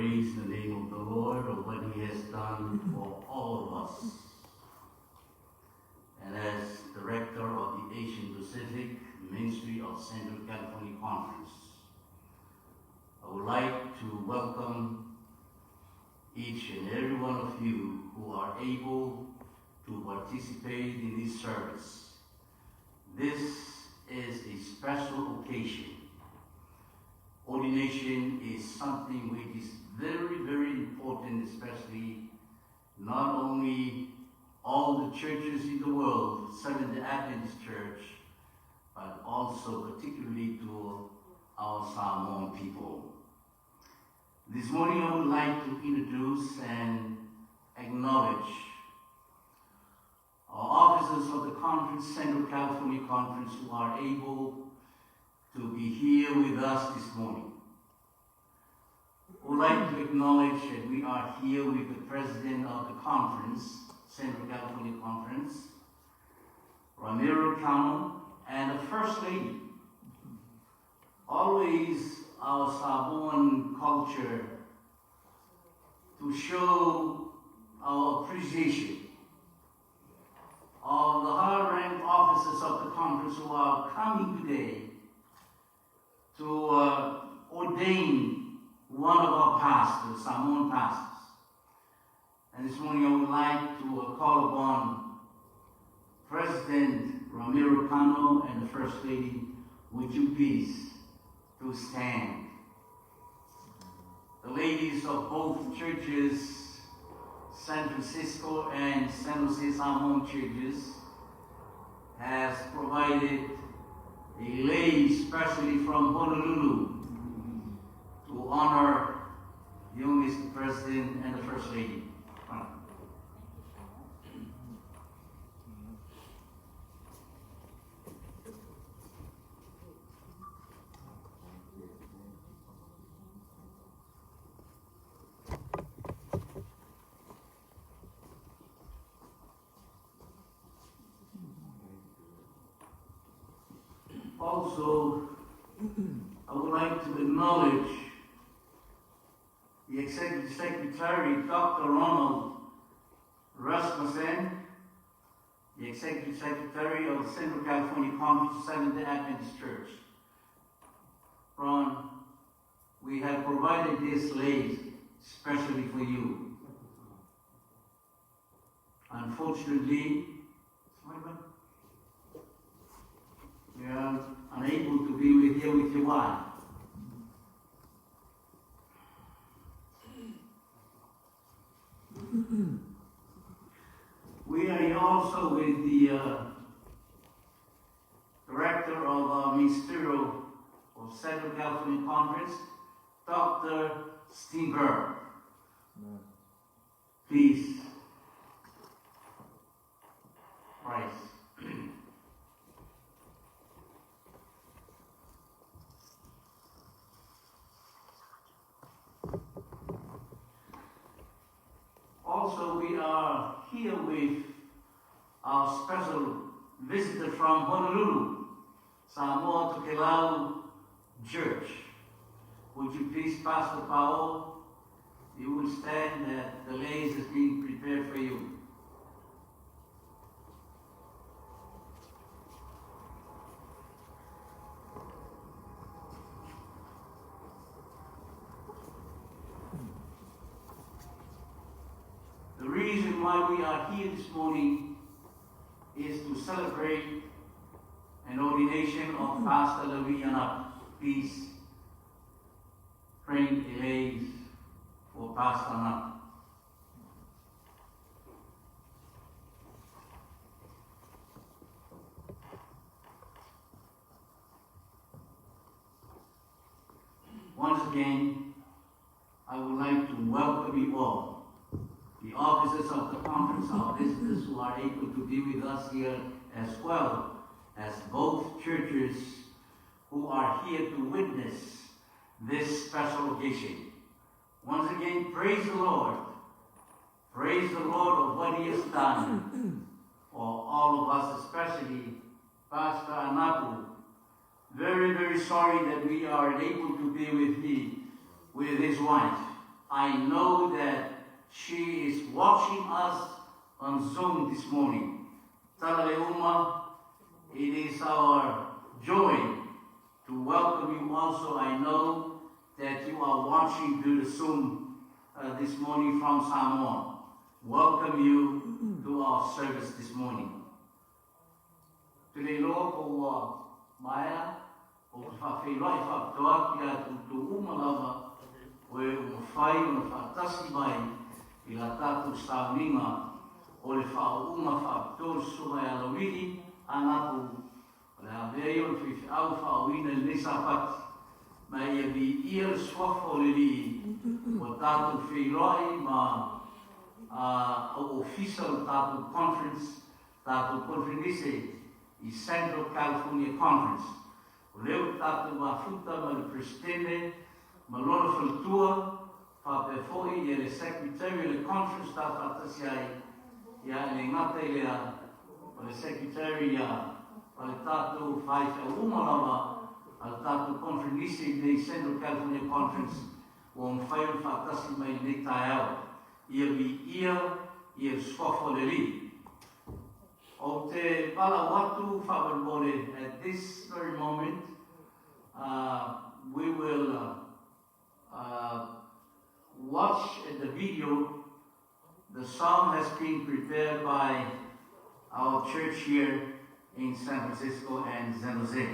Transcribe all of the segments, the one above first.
praise the name of the Lord of what He has done for all of us. And as Director of the Asian Pacific Ministry of Central California Conference, I would like to welcome each and every one of you who are able to participate in this service. This is a special occasion. Ordination is something which is very, very important, especially not only all the churches in the world, Seventh-day Adventist Church, but also particularly to our Samoan people. This morning I would like to introduce and acknowledge our officers of the conference, Central California Conference, who are able to be here with us this morning. I would like to acknowledge that we are here with the President of the conference, Central California Conference, Ramiro Cano, and the First Lady. Always our Samoan culture to show our appreciation of the high-ranked officers of the conference who are coming today to ordain one of our pastors, Samoan pastors. And this morning I would like to call upon President Ramiro Cano and the First Lady, would you please to stand. The ladies of both churches, San Francisco and San Jose Samoan churches, has provided a lay, especially from Honolulu, to honor you, Mr. President, and the First Lady. Also, I would like to acknowledge the Executive Secretary, Dr. Ronald Rasmussen, the Executive Secretary of the Central California Conference, Seventh-day Adventist Church. Ron, we have provided this lay especially for you. Unfortunately, we are unable to be here with your wife. We are here also with the Director of our Ministerial of Central California Conference, Dr. Steenberg. Please rise. Also, we are here with our special visitor from Honolulu, Samoa Tokelau Church. Would you please, Pastor Paul, you will stand that the lays is being prepared for you. The reason why we are here this morning is to celebrate an ordination of Pastor Louis Yanap. Please bring a lays for Pastor Yanap. Once again, I would like to welcome you all, the officers of the conference, our visitors who are able to be with us here, as well as both churches who are here to witness this special occasion. Once again, praise the Lord. Praise the Lord of what He has done for all of us, especially Pastor Anapu. Very, very sorry that we are unable to be with his wife. I know that she is watching us on Zoom this morning. Tala Uma, it is our joy to welcome you also. I know that you are watching through the Zoom this morning from Samoa. Welcome you to our service this morning. Today, Lord, for Maya, o ka whawhirai whakatoa ki a tu umalawa o e umawhai o na whaatasi mai i la tātou stāuninga o le whaunga whakatoa sumai alawini anapu o le awei o le whiwhi au whauina le nesa pati mai e vi ia le swafo le li o tātou whirai ma o ofisa o tātou conference i Central California Conference. O leo tātou mafuta ma le presidente, ma lona whaltua, whapefoi e le secretary le conference tā whatasi ai, ia le ngata i lea, o le secretary ia, o le tātou whaiwha umalawa, a le tātou conference i Central California Conference, o mwhaiu whatasi mai nei tai au, ia ia swafo le li. O te pala watu whawarbore, at this very moment, we will watch the video. The song has been prepared by our church here in San Francisco and San Jose.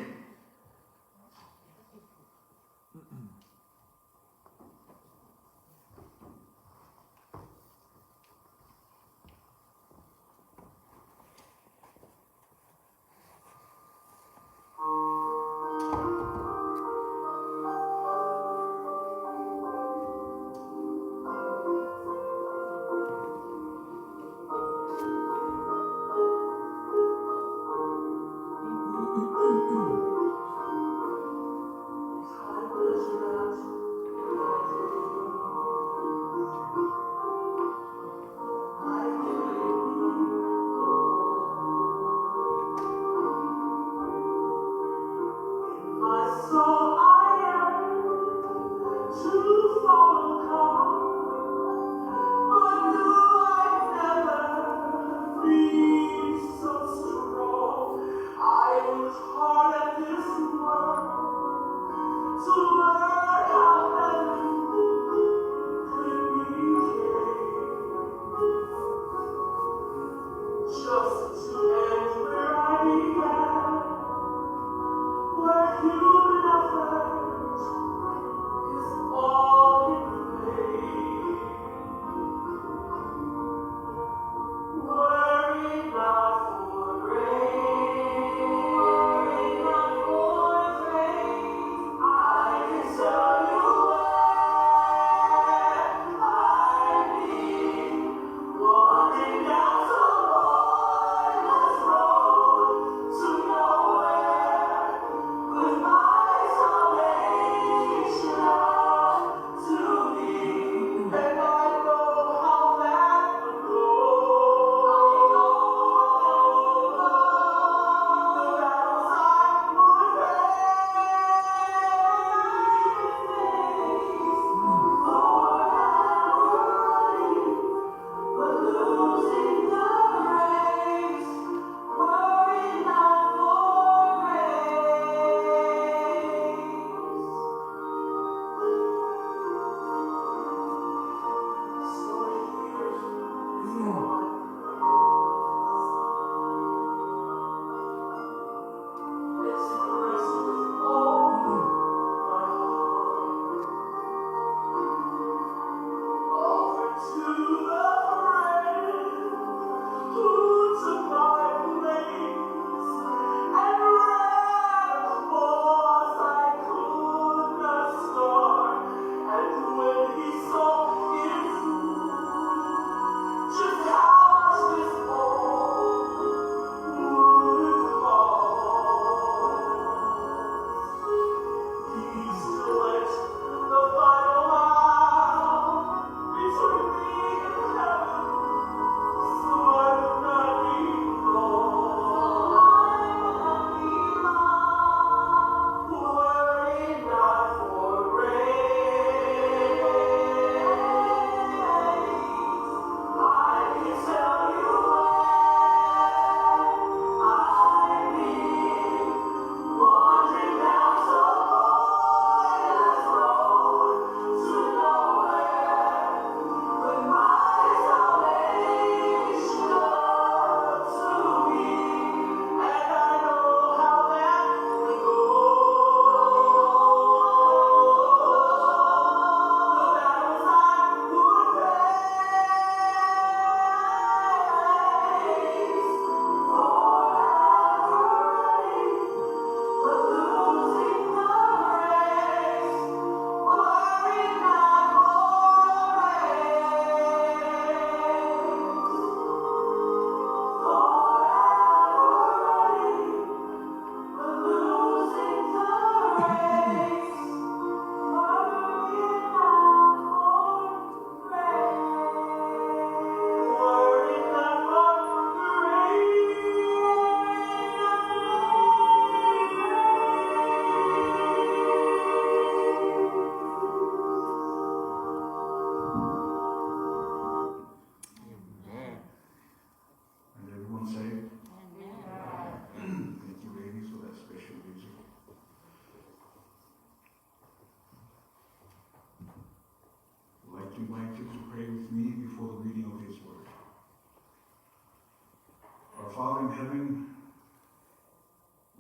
heaven,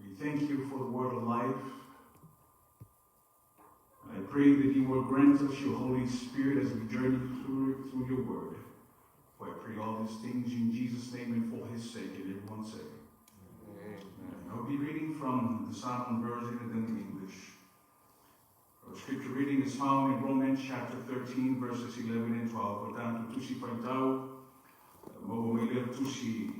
we thank you for the word of life. I pray that you will grant us your Holy Spirit as we journey through your word. For I pray all these things in Jesus' name and for his sake, and everyone say, Amen. I'll be reading from the Simon version and then the English. Our scripture reading is found in Romans chapter 13, verses 11 and 12. Portanto, tu si faitau, mogo mele tu si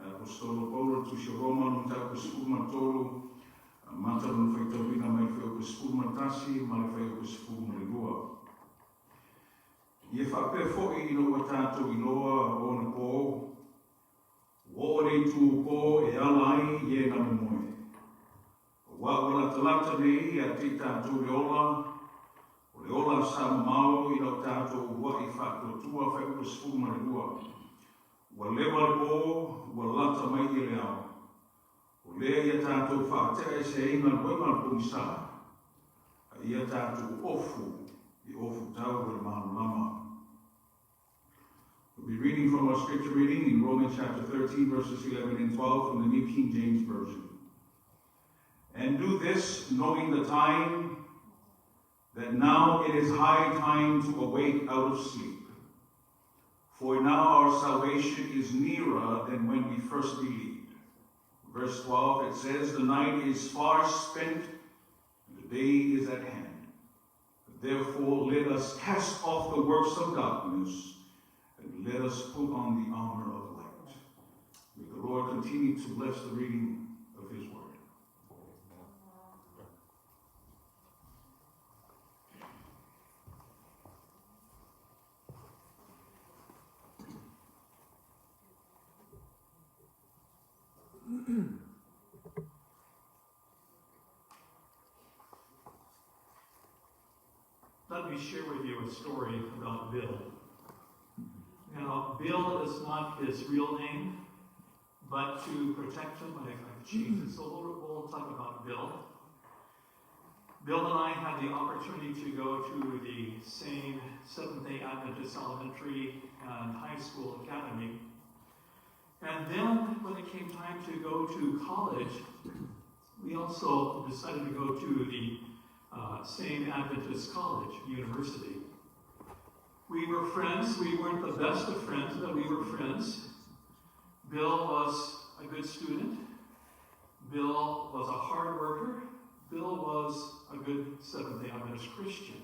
apostolo Paulo, tu si Roma, non tau kusfuma tolu, mata non faitau ina mai feo kusfuma tasi, male feo kusfuma ligua. Ie whape fo'i ino wa tātou inoa o na pō, o rei tū pō e alai ie na momoe. Wa wala talata nei a te tātou o leola sa mamao ino tātou ua I whakatua whaiu kusfuma ligua. Wa lewa pō, wa lata mai I leao. O lea ia tātou whaatea se ina koima pumisa. A ia tātou ofu, I ofu tau o le mahanu lama. We'll be reading from our scripture reading in Romans chapter 13, verses 11 and 12 from the New King James Version. And do this, knowing the time, that now it is high time to awake out of sleep. For now our salvation is nearer than when we first believed. Verse 12, it says, the night is far spent, and the day is at hand. Therefore, let us cast off the works of darkness, and let us put on the armor of light. May the Lord continue to bless the reading of his word. Let me share with you a story about Bill. Now, Bill is not his real name, but to protect him, I've changed it. So we'll talk about Bill. Bill and I had the opportunity to go to the same Seventh-day Adventist Elementary and High School Academy. And then, when it came time to go to college, we also decided to go to the same Adventist college, university. We were friends. We weren't the best of friends, but we were friends. Bill was a good student. Bill was a hard worker. Bill was a good Seventh-day Adventist Christian.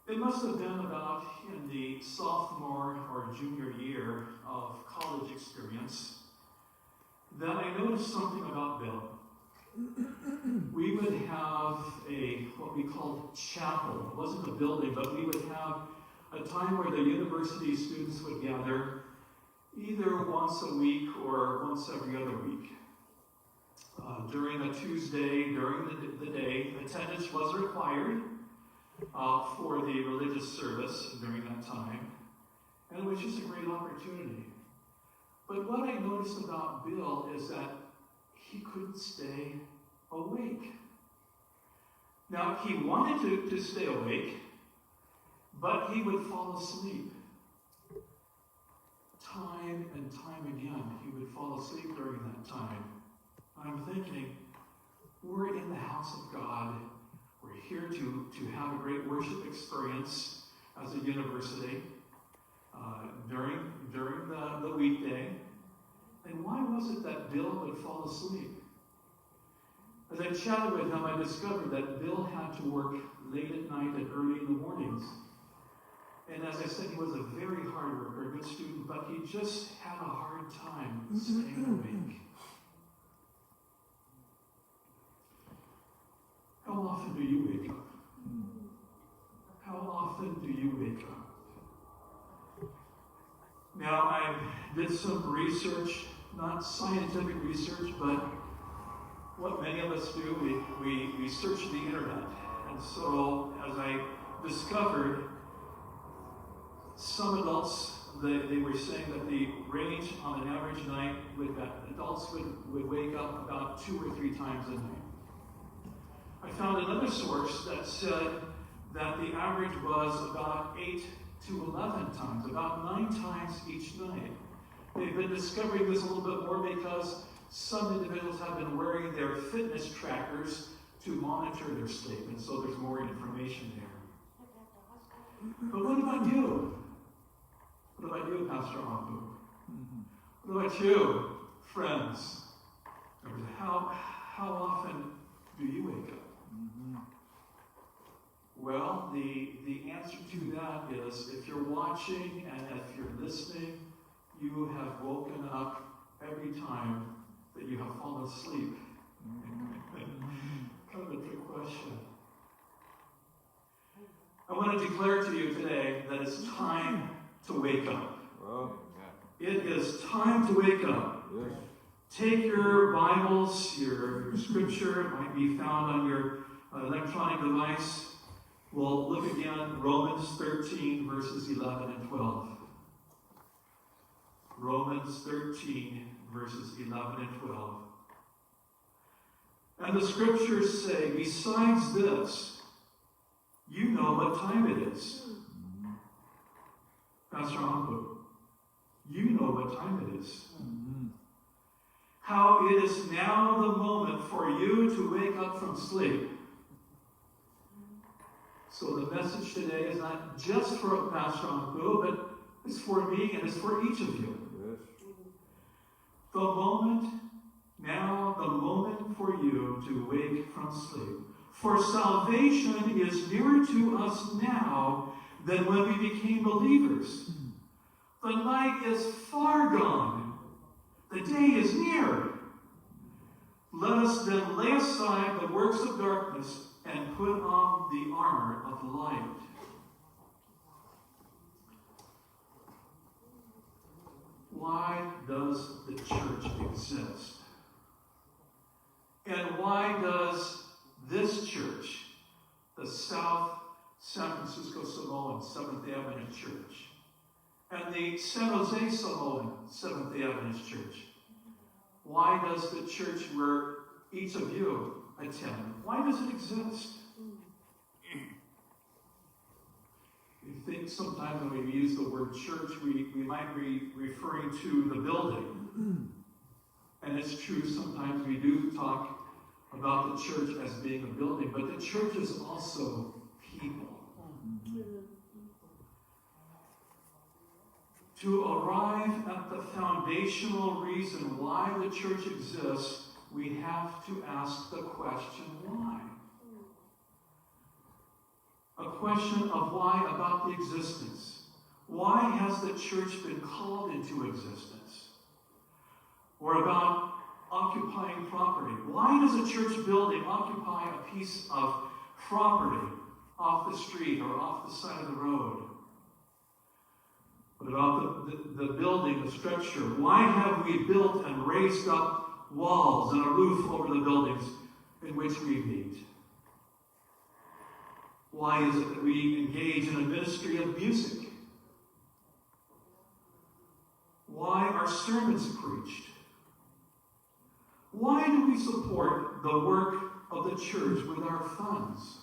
It must have been about in the sophomore or junior year of college experience that I noticed something about Bill. We would have what we called chapel. It wasn't a building, but we would have a time where the university students would gather either once a week or once every other week. During a Tuesday, during the day, attendance was required for the religious service during that time. And it was just a great opportunity. But what I noticed about Bill is that he couldn't stay awake. Now, he wanted to stay awake, but he would fall asleep. Time and time again, he would fall asleep during that time. I'm thinking, we're in the house of God. We're here to have a great worship experience as a university during the weekday. And why was it that Bill would fall asleep? As I chatted with him, I discovered that Bill had to work late at night and early in the mornings. And as I said, he was a very hard worker, a good student, but he just had a hard time staying awake. How often do you wake up? How often do you wake up? Now, I did some research, not scientific research, but what many of us do, we search the internet. And so, as I discovered, some adults, they were saying that the range on an average night, that adults would wake up about 2 or 3 times a night. I found another source that said that the average was about 8 to 11 times, about 9 times each night. They've been discovering this a little bit more because some individuals have been wearing their fitness trackers to monitor their sleep, and so there's more information there. But what about you? What about you, Pastor Ambu? What about you, friends? How often do you wake up? Well, the answer to that is if you're watching and if you're listening, you have woken up every time that you have fallen asleep. Kind of a trick question. I want to declare to you today that it's time to wake up. It is time to wake up. Take your Bibles, your scripture. It might be found on your electronic device. We'll look again, Romans 13, verses 11 and 12. Romans 13, verses 11 and 12. And the scriptures say, besides this, you know what time it is. Pastor Ambu, you know what time it is. How it is now the moment for you to wake up from sleep. So the message today is not just for Pastor Ambu, but it's for me and it's for each of you. The moment, now the moment for you to wake from sleep. For salvation is nearer to us now than when we became believers. The night is far gone. The day is near. Let us then lay aside the works of darkness and put on the armor of light. Why does the church exist? And why does this church, the South San Francisco Samoan Seventh-day Adventist Church, and the San Jose Samoan Seventh-day Adventist Church, why does the church where each of you attend, why does it exist? You think sometimes when we use the word church, we might be referring to the building. And it's true, sometimes we do talk about the church as being a building, but the church is also people. To arrive at the foundational reason why the church exists, we have to ask the question, why? A question of why about the existence. Why has the church been called into existence? Or about occupying property. Why does a church building occupy a piece of property off the street or off the side of the road? What about the building, the structure? Why have we built and raised up walls and a roof over the buildings in which we meet? Why is it that we engage in a ministry of music? Why are sermons preached? Why do we support the work of the church with our funds?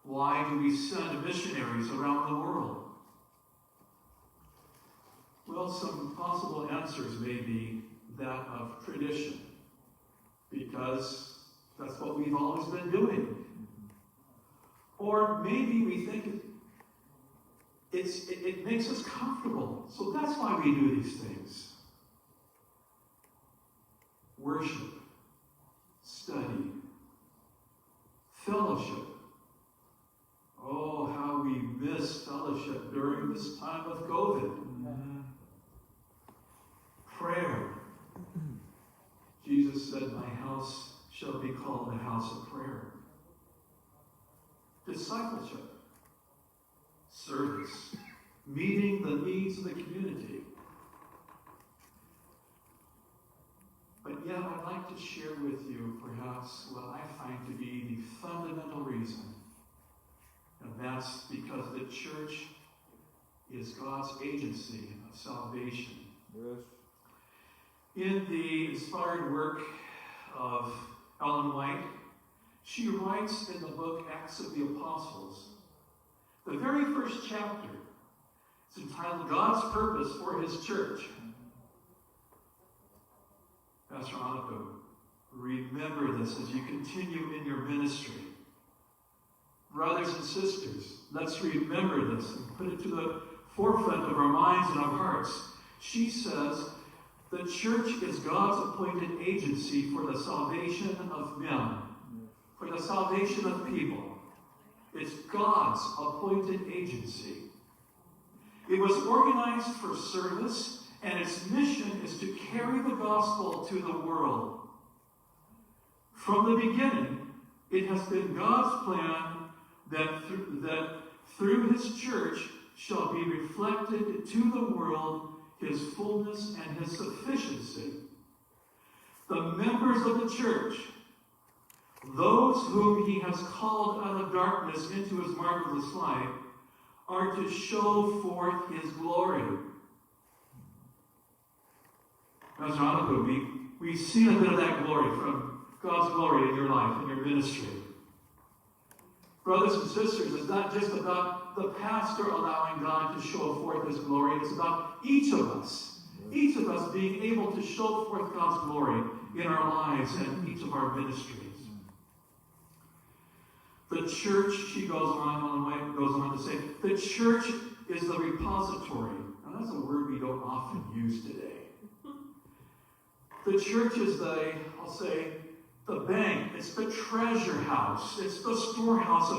Why do we send missionaries around the world? Well, some possible answers may be that of tradition, because that's what we've always been doing. Or maybe we think it makes us comfortable, so that's why we do these things. Worship, study, fellowship. Oh, how we miss fellowship during this time of COVID. Prayer. Jesus said, my house shall be called a house of prayer. Discipleship. Service. Meeting the needs of the community. But yet I'd like to share with you perhaps what I find to be the fundamental reason. And that's because the church is God's agency of salvation. Yes. In the inspired work of Ellen White, she writes in the book Acts of the Apostles, the very first chapter, It's entitled God's Purpose for His Church. Pastor Anako, remember this as you continue in your ministry. Brothers and sisters, let's remember this and put it to the forefront of our minds and our hearts. She says, the church is God's appointed agency for the salvation of men, for the salvation of people. It's God's appointed agency. It was organized for service, and its mission is to carry the gospel to the world. From the beginning, it has been God's plan that through His church shall be reflected to the world His fullness and His sufficiency. The members of the church, those whom He has called out of darkness into His marvelous light, are to show forth His glory. Pastor Anako, we've seen a bit of that glory from God's glory in your life, in your ministry. Brothers and sisters, it's not just about the pastor allowing God to show forth His glory. It's about each of us being able to show forth God's glory in our lives and each of our ministries. The church, she goes on to say, the church is the repository. Now that's a word we don't often use today. The church is the bank. It's the treasure house. It's the storehouse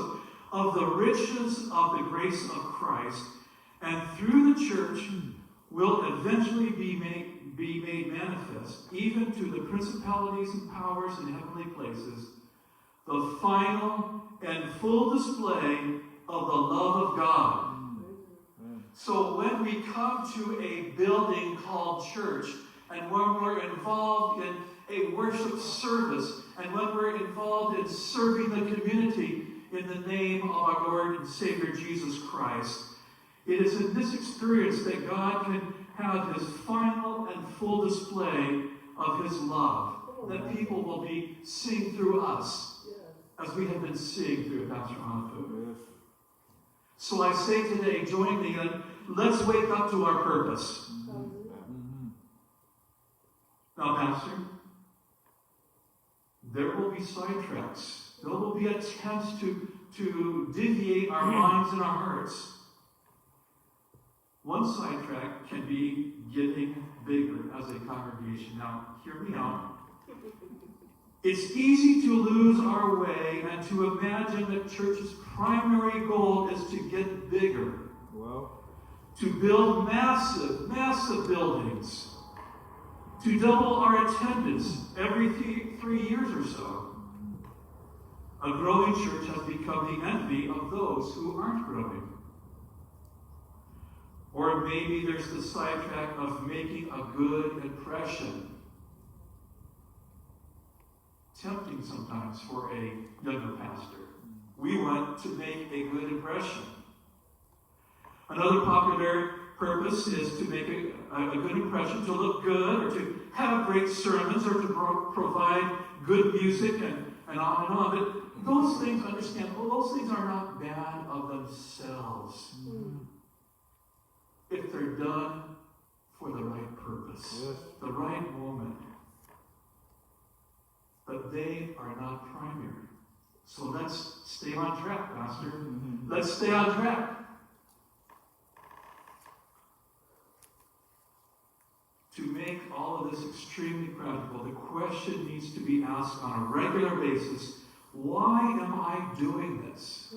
of the riches of the grace of Christ. And through the church will eventually be made manifest, even to the principalities and powers in heavenly places, the final and full display of the love of God. So when we come to a building called church, and when we're involved in a worship service, and when we're involved in serving the community in the name of our Lord and Savior Jesus Christ, it is in this experience that God can have His final and full display of His love, that people will be seeing through us, as we have been seeing through Pastor Anako. So I say today, join me in, let's wake up to our purpose. Now, Pastor, there will be sidetracks. There will be attempts to deviate our minds and our hearts. One sidetrack can be getting bigger as a congregation. Now, hear me out. It's easy to lose our way and to imagine that church's primary goal is to get bigger. To build massive, massive buildings. To double our attendance every 3 years or so. A growing church has become the envy of those who aren't growing. Or maybe there's the sidetrack of making a good impression. Tempting sometimes for a younger pastor. We want to make a good impression. Another popular purpose is to make a good impression, to look good, or to have great sermons, or to provide good music, and on and on. But those things, understand, those things are not bad of themselves. If they're done for the right purpose, the right moment. But they are not primary. So let's stay on track, Pastor. Let's stay on track. To make all of this extremely practical, the question needs to be asked on a regular basis, why am I doing this?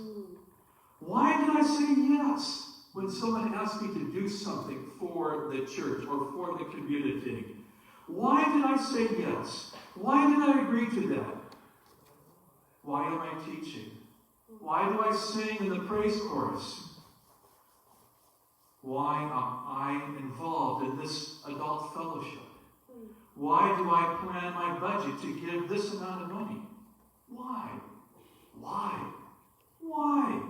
Why did I say yes when someone asked me to do something for the church or for the community? Why did I say yes? Why did I agree to that? Why am I teaching? Why do I sing in the praise chorus? Why am I involved in this adult fellowship? Why do I plan my budget to give this amount of money? Why? Why? Why?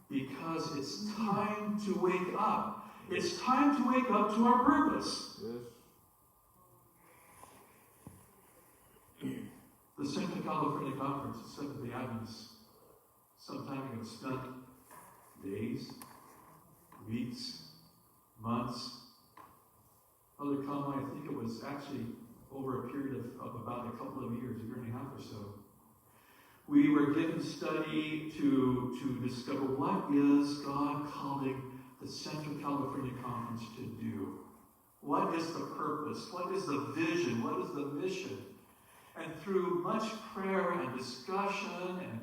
Because it's time to wake up. It's time to wake up to our purpose. The Central California Conference of Seventh-day Adventists some time ago spent days, weeks, months. Brother Kalma, I think it was actually over a period of about a couple of years, a year and a half or so. We were given study to discover what is God calling the Central California Conference to do. What is the purpose? What is the vision? What is the mission? And through much prayer and discussion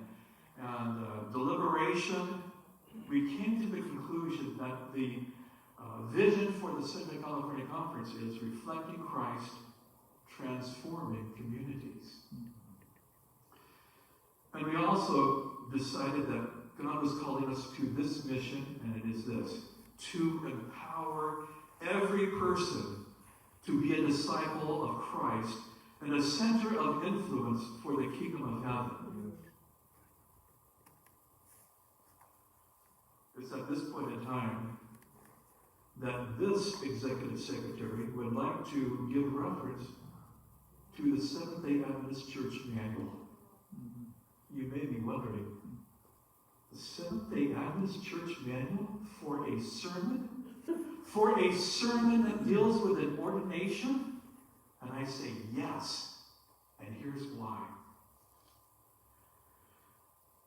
and deliberation, we came to the conclusion that the vision for the Central California Conference is reflecting Christ, transforming communities. And we also decided that God was calling us to this mission, and it is this: to empower every person to be a disciple of Christ and a center of influence for the kingdom of heaven. It's at this point in time that this executive secretary would like to give reference to the Seventh-day Adventist Church Manual. You may be wondering, the Seventh-day Adventist Church Manual for a sermon? For a sermon that deals with an ordination? And I say yes, and here's why.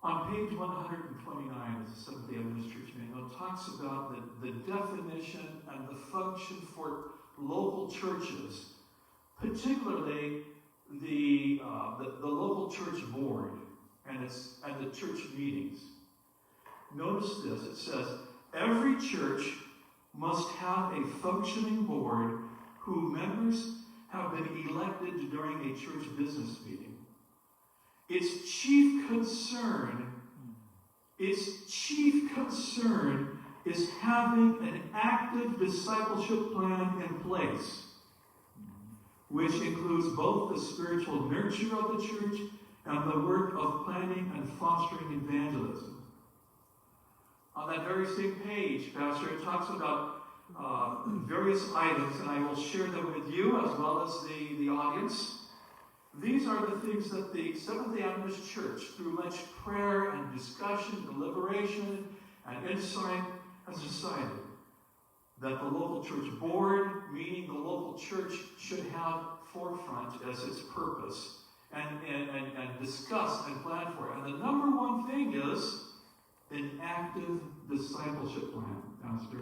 On page 129 of the Seventh-day Adventist Church Manual, it talks about the definition and the function for local churches, particularly the local church board and the church meetings. Notice this: it says every church must have a functioning board whose members have been elected during a church business meeting. Its chief concern is having an active discipleship plan in place, which includes both the spiritual nurture of the church and the work of planning and fostering evangelism. On that very same page, Pastor, it talks about various items, and I will share them with you as well as the audience. These are the things that the Seventh-day Adventist Church, through much prayer and discussion, deliberation, and insight, has decided that the local church board, meaning the local church, should have forefront as its purpose and discuss and plan for it. And the number one thing is an active discipleship plan, Pastor.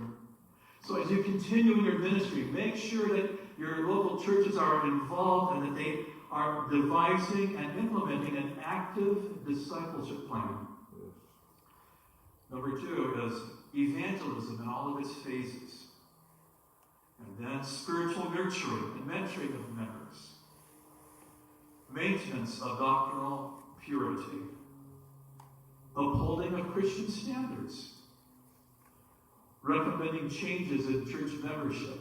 So as you continue in your ministry, make sure that your local churches are involved and that they are devising and implementing an active discipleship plan. Number two is evangelism in all of its phases. And then spiritual nurturing and mentoring of members. Maintenance of doctrinal purity. Upholding of Christian standards. Recommending changes in church membership.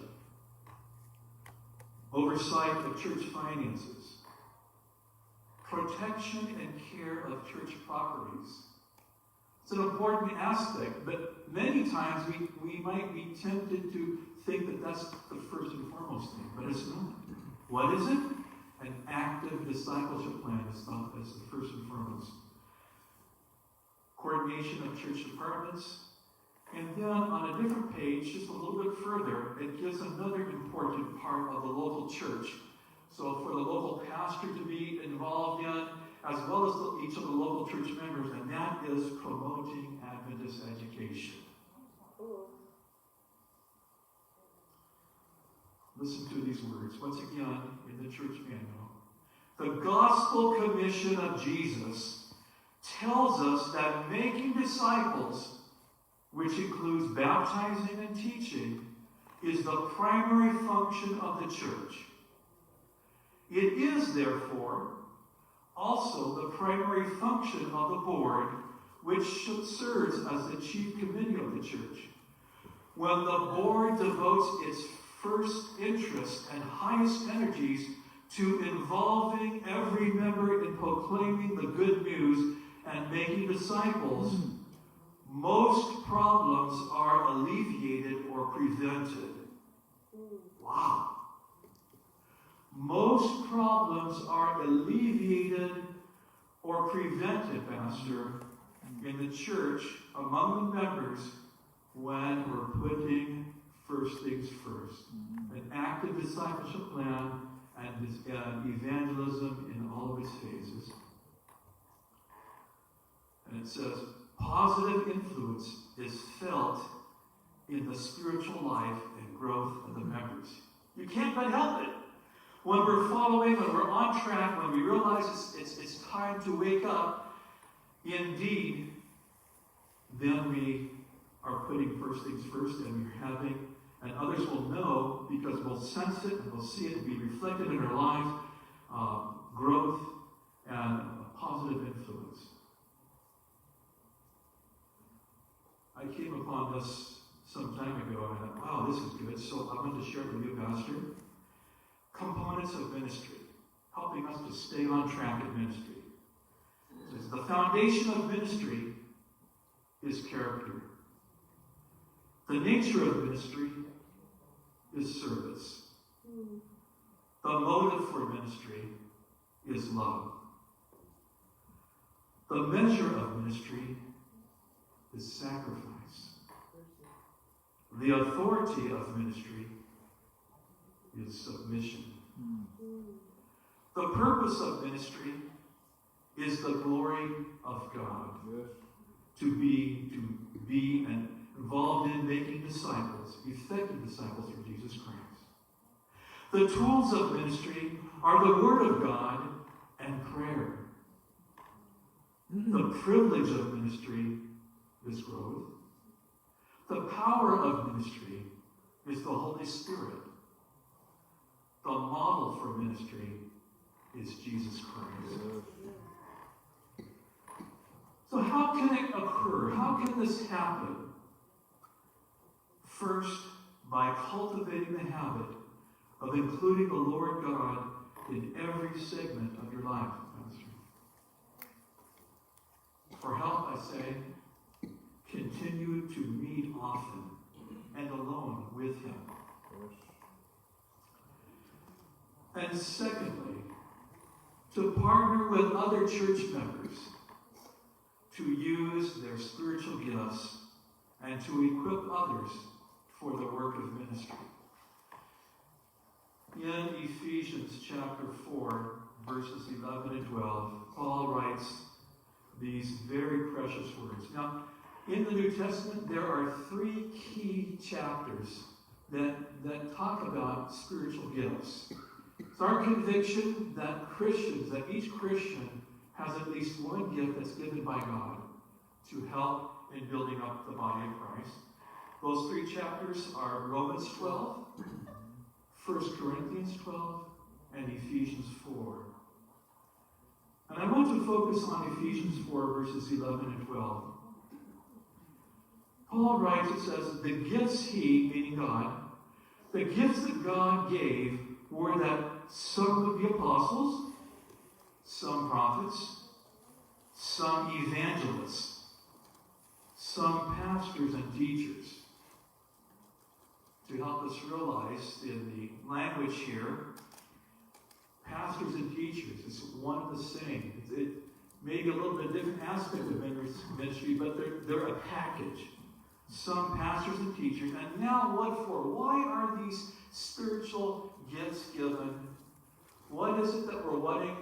Oversight of church finances. Protection and care of church properties. It's an important aspect, but many times we might be tempted to think that that's the first and foremost thing, but it's not. What is it? An active discipleship plan is the first and foremost. Coordination of church departments. And then on a different page, just a little bit further, it gives another important part of the local church. So for the local pastor to be involved in, as well as each of the local church members, and that is promoting Adventist education. Listen to these words, once again, in the church manual. The gospel commission of Jesus tells us that making disciples, which includes baptizing and teaching, is the primary function of the church. It is, therefore, also the primary function of the board, which serves as the chief committee of the church. When the board devotes its first interest and highest energies to involving every member in proclaiming the good news and making disciples, most problems are alleviated or prevented. Wow. Most problems are alleviated or prevented, Pastor, in the church, among the members, when we're putting first things first. An active discipleship plan and evangelism in all of its phases. And it says, positive influence is felt in the spiritual life and growth of the members. You can't but help it. When we're following, when we're on track, when we realize it's time to wake up, indeed, then we are putting first things first, and we're having, and others will know because we'll sense it and we'll see it be reflected in our lives, growth and a positive influence. I came upon this some time ago and I thought, wow, this is good. So I want to share it with you, Pastor. Components of ministry, helping us to stay on track in ministry. It says, the foundation of ministry is character. The nature of ministry is service. The motive for ministry is love. The measure of ministry is sacrifice. The authority of ministry is submission. The purpose of ministry is the glory of God. Yes. To be and involved in making disciples, effective disciples of Jesus Christ. The tools of ministry are the Word of God and prayer. The privilege of ministry is growth. The power of ministry is the Holy Spirit. The model for ministry is Jesus Christ. So how can it occur? How can this happen? First, by cultivating the habit of including the Lord God in every segment of your life, Pastor. For help, I say, continue to meet often and alone with Him. And secondly, to partner with other church members to use their spiritual gifts and to equip others for the work of ministry. In Ephesians chapter 4, verses 11 and 12, Paul writes these very precious words. Now, in the New Testament, there are 3 key chapters that talk about spiritual gifts. It's our conviction that Christians, that each Christian has at least one gift that's given by God to help in building up the body of Christ. Those 3 chapters are Romans 12, 1 Corinthians 12, and Ephesians 4. And I want to focus on Ephesians 4, verses 11 and 12. Paul writes, it says, the gifts he, meaning God, the gifts that God gave were that some would be apostles, some prophets, some evangelists, some pastors and teachers. To help us realize in the language here, pastors and teachers is one and the same. It may be a little bit different aspect of ministry, but they're a package. Some pastors and teachers. And now what for? Why are these spiritual gifts given? What is it that we're wanting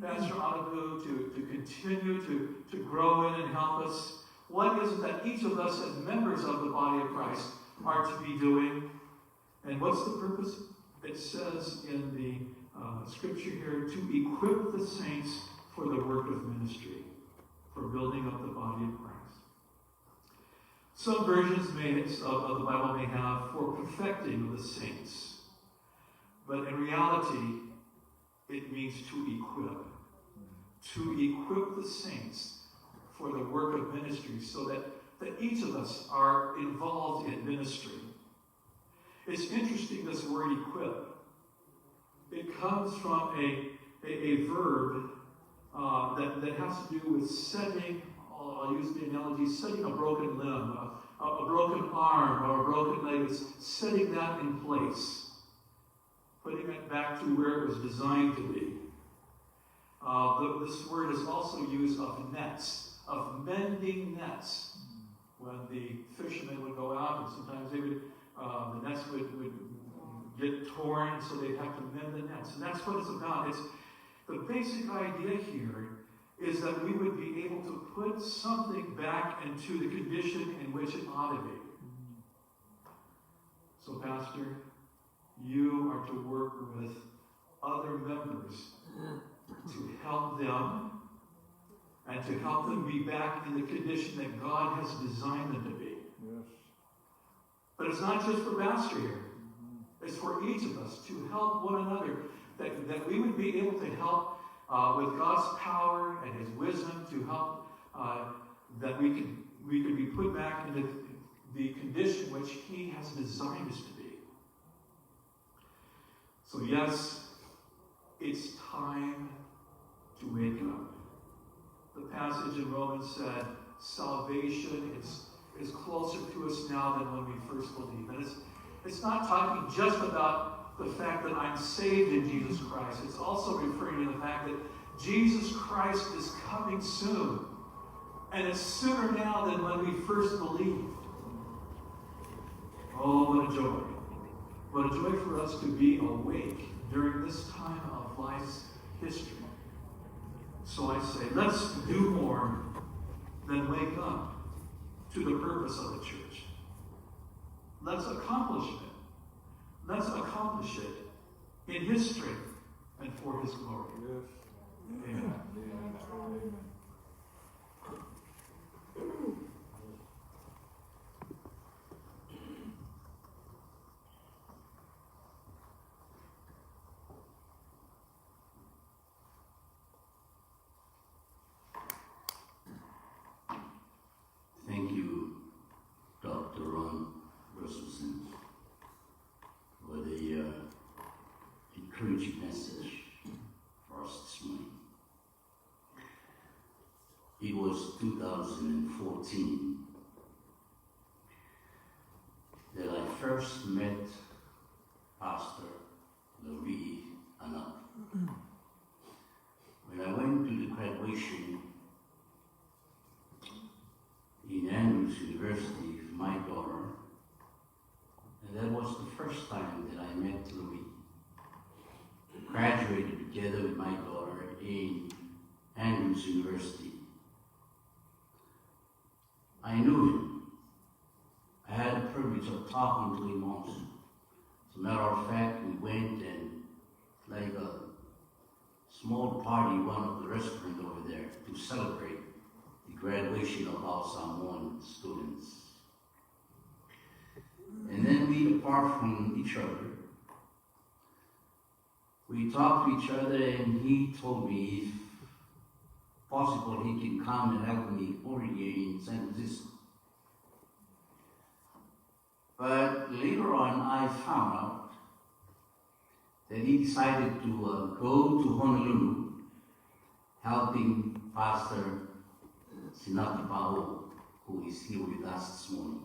Pastor Anabu to continue to grow in and help us? What is it that each of us as members of the body of Christ are to be doing? And what's the purpose? It says in the scripture here, to equip the saints for the work of ministry, for building up the body of Christ. Some versions of the Bible may have for perfecting of the saints. But in reality, it means to equip. To equip the saints for the work of ministry so that each of us are involved in ministry. It's interesting, this word equip. It comes from a verb that has to do with setting, I'll use the analogy, setting a broken limb, a broken arm, or a broken leg. It's setting that in place, putting it back to where it was designed to be. This word is also used of nets, of mending nets. when the fishermen would go out, and sometimes they would, the nets would get torn, so they'd have to mend the nets. And that's what it's about. It's the basic idea here is that we would be able to put something back into the condition in which it ought to be. So, Pastor, you are to work with other members to help them and to help them be back in the condition that God has designed them to be. Yes. But it's not just for Pastor here. It's for each of us to help one another, that we would be able to help with God's power and His wisdom to help that we could be put back into the condition which He has designed us to be. So yes, it's time to wake up. The passage in Romans said, salvation is closer to us now than when we first believed. And it's not talking just about the fact that I'm saved in Jesus Christ. It's also referring to the fact that Jesus Christ is coming soon. And it's sooner now than when we first believed. Oh, what a joy. What a joy for us to be awake during this time of life's history. So I say, let's do more than wake up to the purpose of the church. Let's accomplish it. Let's accomplish it in His strength and for His glory. Yes. Amen. Amen. Thank you, Dr. Ron Rasmussen, for the encouraging message for us this morning. It was 2014 that I first met Pastor Louis Anand. When I went to the graduation in Andrews University with my daughter, and that was the first time that I met Louis. Graduated together with my daughter in Andrews University. I knew him. I had the privilege of talking to him once. As a matter of fact, we went and like a small party, one of the restaurants over there, to celebrate the graduation of our Samoan students. And then we depart from each other. We talked to each other, and he told me if possible he can come and help me over here in San Francisco. But later on, I found out that he decided to go to Honolulu, helping Pastor Sinati Pao, who is here with us this morning.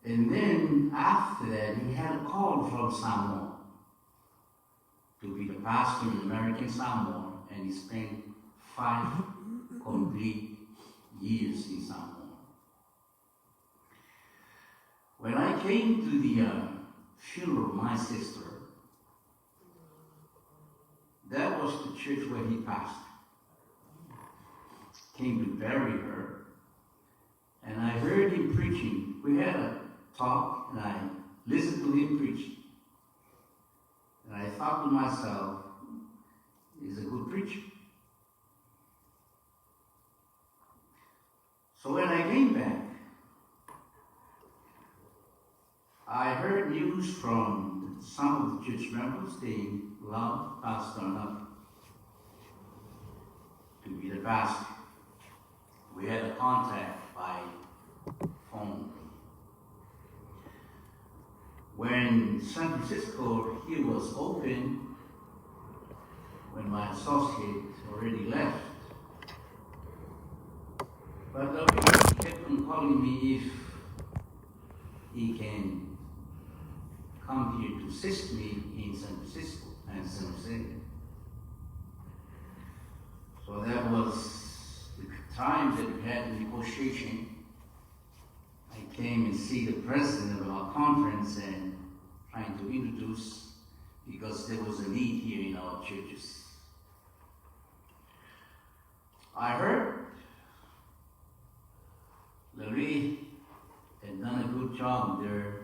And then after that, he had a call from Samoa to be the pastor in American Samoa, and he spent 5 complete years in Samoa. When I came to the funeral of my sister, that was the church where he pastored. Came to bury her, and I heard him preaching. We had a talk, and I listened to him preaching. And I thought to myself, he's a good preacher. So when I came back, I heard news from some of the church members. They loved Pastor enough to be the pastor. We had a contact by phone. When San Francisco here was open, when my associate already left, but he kept on calling me if he can come here to assist me in San Francisco and San Jose. So that was the time that we had the negotiation, I came and see the president of our conference and trying to introduce, because there was a need here in our churches. I heard Larry had done a good job in their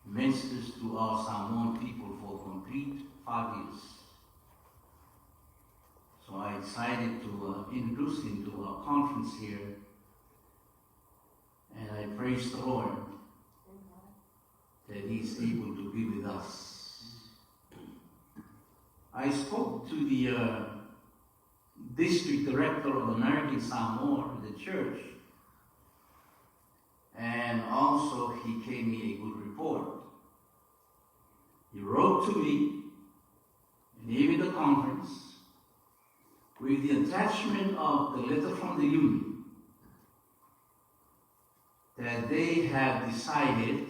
ministers to our Samoan people for complete 5 years. So I decided to introduce him to our conference here, and I praise the Lord that he's able to be with us. I spoke to the district director of American Samoa, the church, and also he gave me a good report. He wrote to me and gave me the conference with the attachment of the letter from the union that they have decided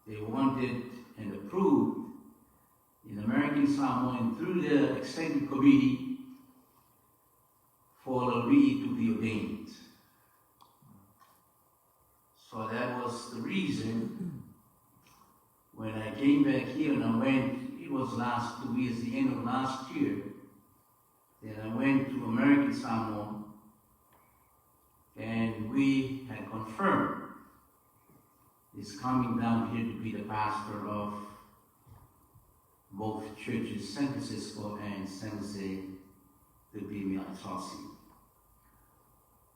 they wanted and approved in American Samoa and through the executive committee for Larry to be ordained. So that was the reason when I came back here and I went, it was last 2 years, the end of last year, then I went to American Samoa and we had confirmed he's coming down here to be the pastor of both churches, San Francisco and San Jose, to be my associate.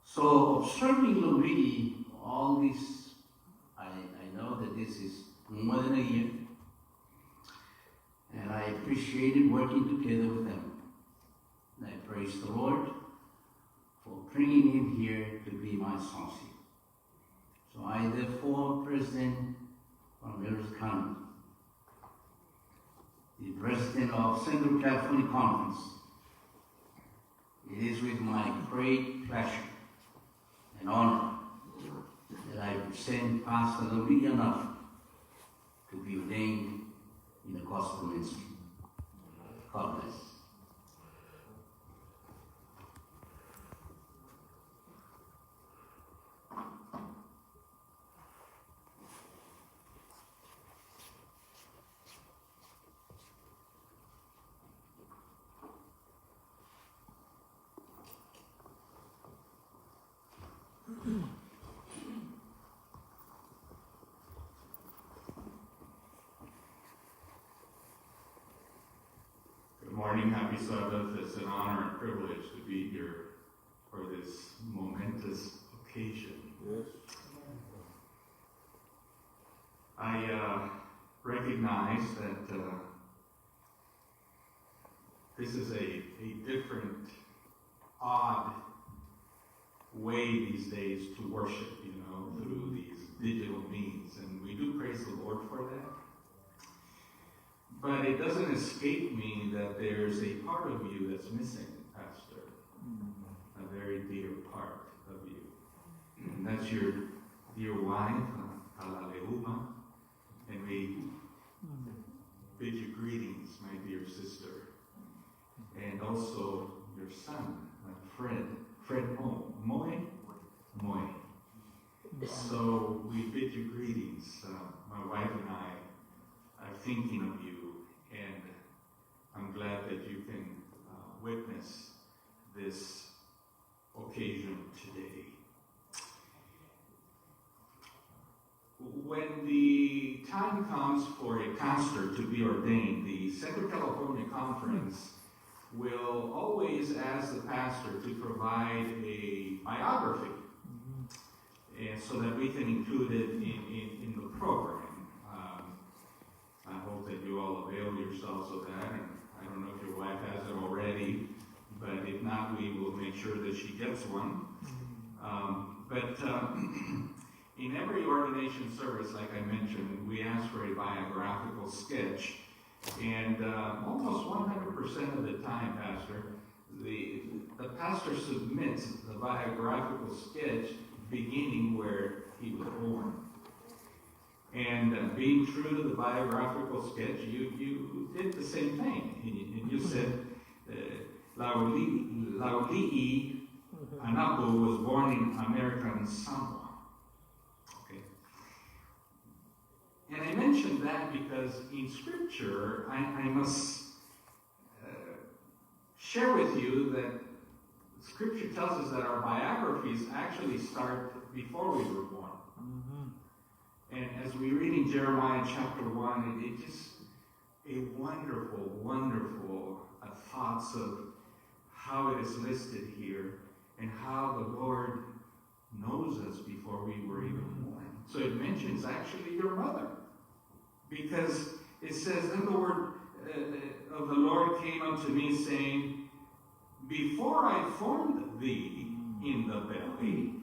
So observing Larry, all this, I know that this is more than a year, and I appreciated working together with them. And I praise the Lord for bringing him here to be my associate. So I therefore present Ramirez County, the president of Central California Conference. It is with my great pleasure and honor that I present Pastor Larry Enough to be ordained in the gospel ministry. God bless. Good morning, happy Sabbath. It's an honor and privilege to be here for this momentous occasion. Yes. I recognize that this is a different, odd way these days to worship, through these digital means, and we do praise the Lord for that. But it doesn't escape me that there's a part of you that's missing, Pastor. A very dear part of you. And that's your dear wife, Alaleuma. And we bid you greetings, my dear sister. And also your son, Fred Moy. So we bid you greetings. My wife and I are thinking of you. And I'm glad that you can witness this occasion today. When the time comes for a pastor to be ordained, the Central California Conference will always ask the pastor to provide a biography, and so that we can include it in the program. I hope that you all avail yourselves of that, and I don't know if your wife has it already, but if not, we will make sure that she gets one. But in every ordination service, like I mentioned, we ask for a biographical sketch, and almost 100% of the time, Pastor, the pastor submits the biographical sketch beginning where he was born. And being true to the biographical sketch, you did the same thing. And you said, Laulii Anapu was born in American Samoa. Okay. And I mentioned that because in Scripture, I must share with you that Scripture tells us that our biographies actually start before we were born. And as we read in Jeremiah chapter 1, it just a wonderful, wonderful thoughts of how it is listed here and how the Lord knows us before we were even born. So it mentions actually your mother, because it says, then the word of the Lord came unto me, saying, before I formed thee in the belly,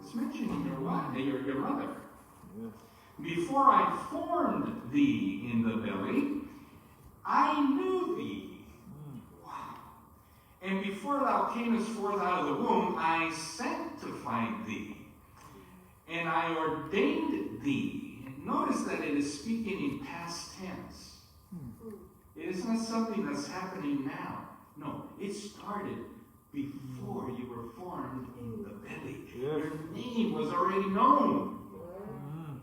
it's mentioning your wife, your mother. Before I formed thee in the belly, I knew thee. Wow. And before thou camest forth out of the womb, I sanctified thee, and I ordained thee. Notice that it is speaking in past tense. It is not something that's happening now. No, it started before you were formed in the belly. Your name was already known.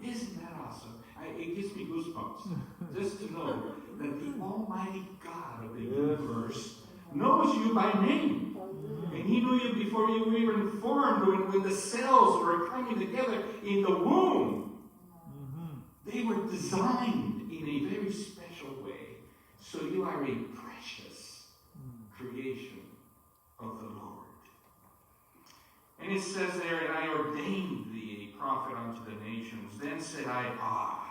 Isn't that awesome? It gives me goosebumps just to know that the Almighty God of the universe knows you by name. And He knew you before you were even formed, when the cells were coming together in the womb. They were designed in a very special way. So you are a precious creation of the Lord. And it says there, and I ordained thee a prophet unto the nations. Then said I,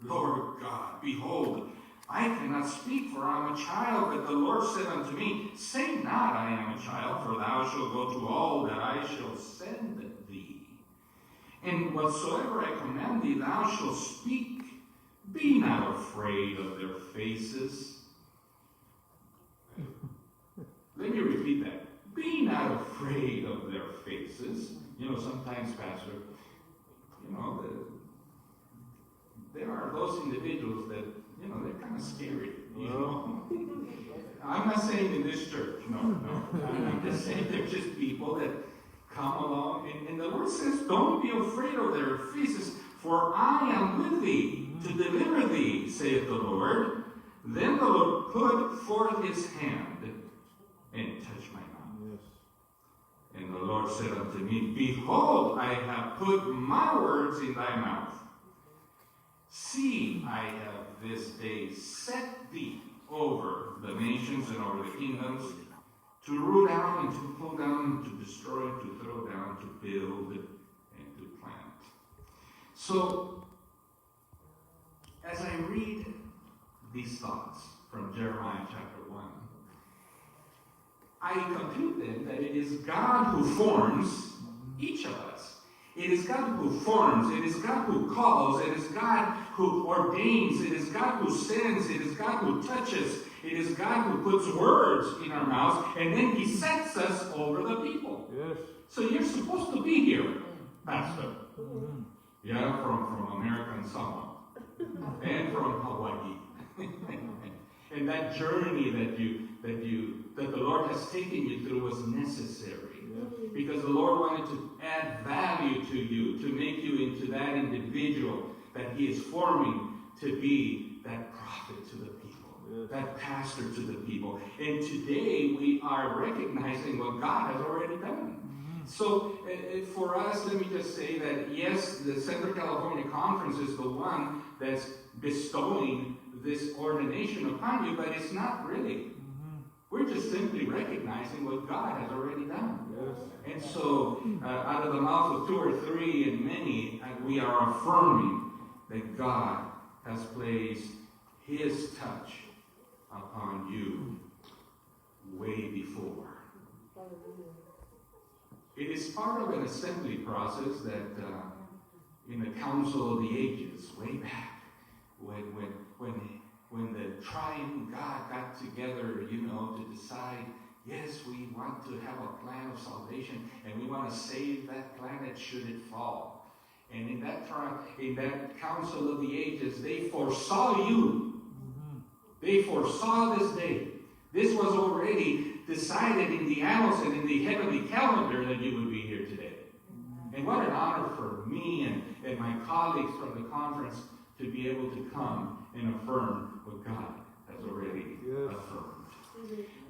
Lord God, behold, I cannot speak, for I am a child. But the Lord said unto me, say not, I am a child, for thou shalt go to all that I shall send thee. And whatsoever I command thee, thou shalt speak. Be not afraid of their faces. Let me repeat that. Be not afraid of their faces. You know, sometimes, Pastor, you know, there are those individuals that, you know, they're kind of scary. You know? I'm not saying in this church, no. I'm just saying they're just people that come along. And the Lord says, don't be afraid of their faces, for I am with thee to deliver thee, saith the Lord. Then the Lord put forth his hand and touched my mouth. And the Lord said unto me, behold, I have put my words in thy mouth. See, I have this day set thee over the nations and over the kingdoms, to root out and to pull down, to destroy, to throw down, to build, and to plant. So, as I read these thoughts from Jeremiah chapter 1, I conclude then that it is God who forms each of us. It is God who forms. It is God who calls. It is God who ordains. It is God who sends. It is God who touches. It is God who puts words in our mouths, and then He sets us over the people. Yes. So you're supposed to be here, Pastor. Yeah, from American Samoa and from Hawaii. And that journey that the Lord has taken you through was necessary. Because the Lord wanted to add value to you, to make you into that individual that He is forming to be that prophet to the people, that pastor to the people. And today we are recognizing what God has already done. So for us, let me just say that yes, the Central California Conference is the one that's bestowing this ordination upon you, but it's not really. We're just simply recognizing what God has already done. And so, out of the mouth of two or three and many, we are affirming that God has placed His touch upon you way before. It is part of an assembly process that in the Council of the Ages, way back, when the triune God got together, to decide, yes, we want to have a plan of salvation, and we want to save that planet should it fall. And in that Council of the Ages, they foresaw you. They foresaw this day. This was already decided in the annals and in the heavenly the calendar that you would be here today. And what an honor for me and my colleagues from the conference to be able to come and affirm what God has already affirmed.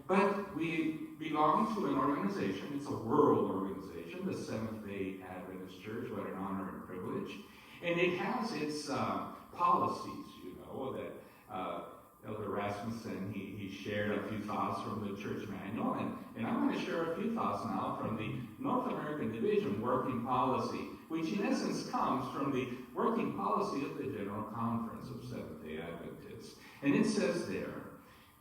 But we belong to an organization. It's a world organization, the Seventh-day Adventist Church. What an honor and privilege. And it has its policies, that Elder Rasmussen, he shared a few thoughts from the church manual. And I'm going to share a few thoughts now from the North American Division Working Policy, which in essence comes from the working policy of the General Conference of Seventh-day Adventists. And it says there,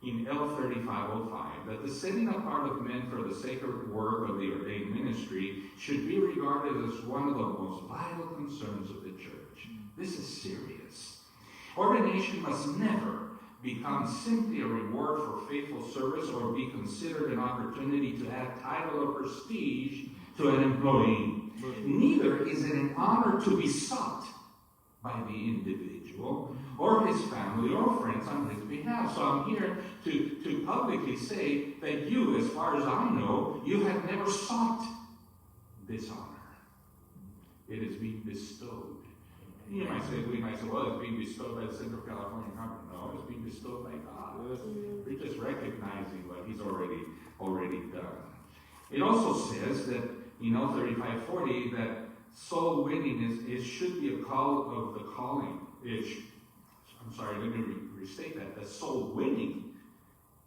in L3505, that the setting apart of men for the sacred work of the ordained ministry should be regarded as one of the most vital concerns of the church. This is serious. Ordination must never become simply a reward for faithful service or be considered an opportunity to add title or prestige to an employee. Neither is it an honor to be sought by the individual or his family or friends on his behalf. So I'm here to publicly say that you, as far as I know, you have never sought this honor. It is being bestowed. We might say, well, it's being bestowed by the Central California Conference. No, it's being bestowed by God. We're just recognizing what He's already done. It also says that in L3540 that soul winning should be a call of the calling. Let me restate that. That soul winning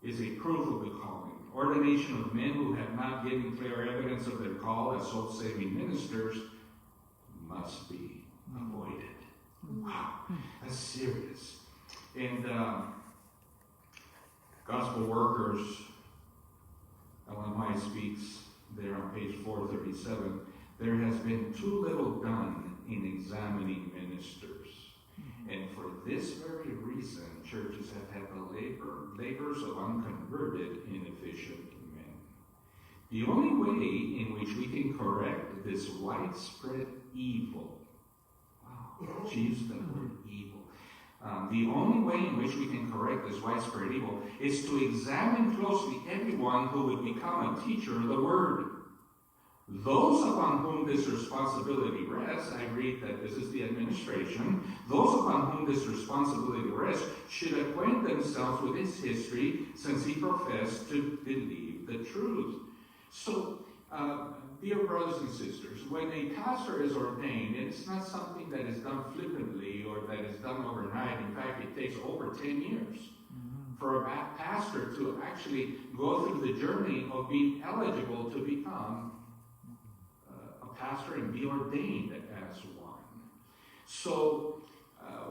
is a proof of the calling. Ordination of men who have not given clear evidence of their call as soul-saving ministers must be avoided. Wow, that's serious. And Gospel Workers, LMI speaks there on page 437, there has been too little done in examining ministers. And for this very reason, churches have had the labors of unconverted, inefficient men. The only way in which we can correct this widespread evil, she used the word evil. The only way in which we can correct this widespread evil is to examine closely everyone who would become a teacher of the Word. Those upon whom this responsibility rests, I read that this is the administration, those upon whom this responsibility rests should acquaint themselves with its history, since he professed to believe the truth. So, dear brothers and sisters, when a pastor is ordained, it's not something that is done flippantly or that is done overnight. In fact, it takes over 10 years for a pastor to actually go through the journey of being eligible to become a pastor and be ordained as one. So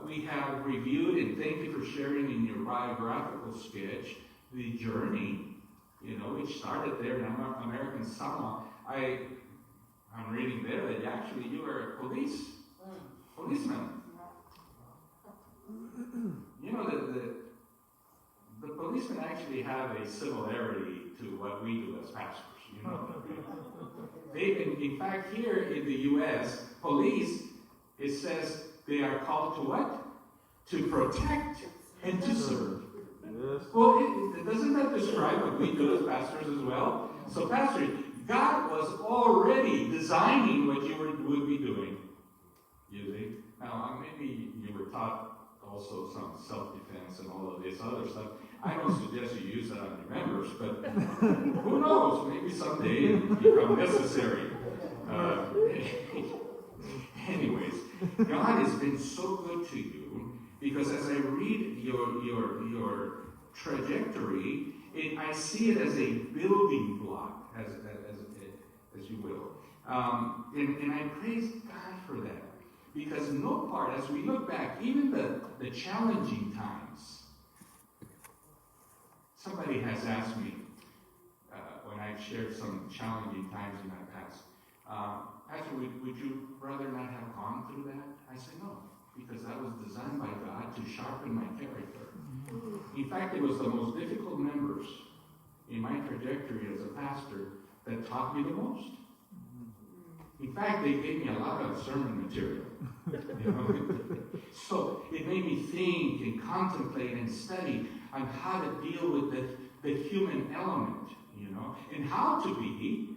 we have reviewed, and thank you for sharing in your biographical sketch, the journey, which started there in American Samoa. I'm reading there that actually you were a policeman. The policemen actually have a similarity to what we do as pastors. In fact, here in the U.S., police, it says they are called to what? To protect and to serve. Yes. Well, doesn't that describe what we do as pastors as well? So, pastors, God was already designing what you would be doing. You see? Now, maybe you were taught also some self-defense and all of this other stuff. I don't suggest you use that on your members, but who knows? Maybe someday it will become necessary. Anyways, God has been so good to you, because as I read your trajectory, I see it as a building block, as you will. And I praise God for that. Because no part, as we look back, even the challenging times, somebody has asked me, when I've shared some challenging times in my past, Pastor, would you rather not have gone through that? I said no, because that was designed by God to sharpen my character. In fact, it was the most difficult members in my trajectory as a pastor that taught me the most. In fact, they gave me a lot of sermon material. So it made me think and contemplate and study on how to deal with the human element, and how to be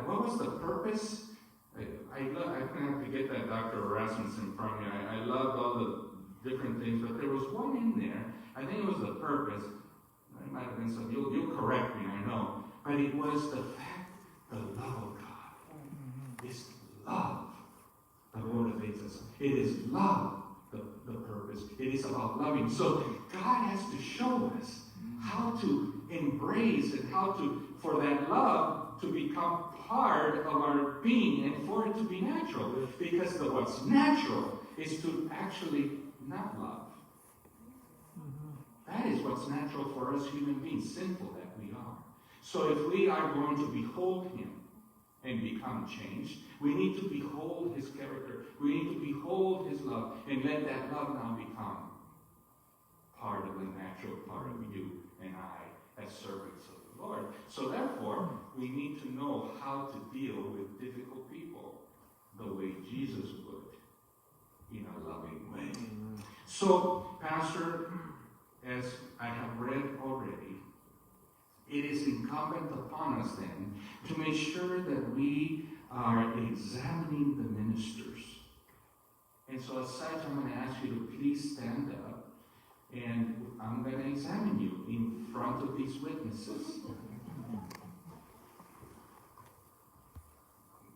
what was the purpose? I'm going to have to get that Dr. Rasmussen from you. I loved all the different things, but there was one in there. I think it was the purpose. It might have been some. You'll correct me, I know. But it was the fact, the love of God. It's love that motivates us. It is love, the purpose. It is about loving. So God has to show us how to embrace and how to, for that love to become part of our being and for it to be natural. Because what's natural is to actually not love. That is what's natural for us human beings, sinful that we are. So if we are going to behold Him and become changed, we need to behold His character. We need to behold His love and let that love now become part of the natural part of you and I as servants of the Lord. So therefore, we need to know how to deal with difficult people the way Jesus would, in a loving way. So, Pastor, as I have read already, it is incumbent upon us then to make sure that we are examining the ministers. And so as such, I'm going to ask you to please stand up, and I'm going to examine you in front of these witnesses.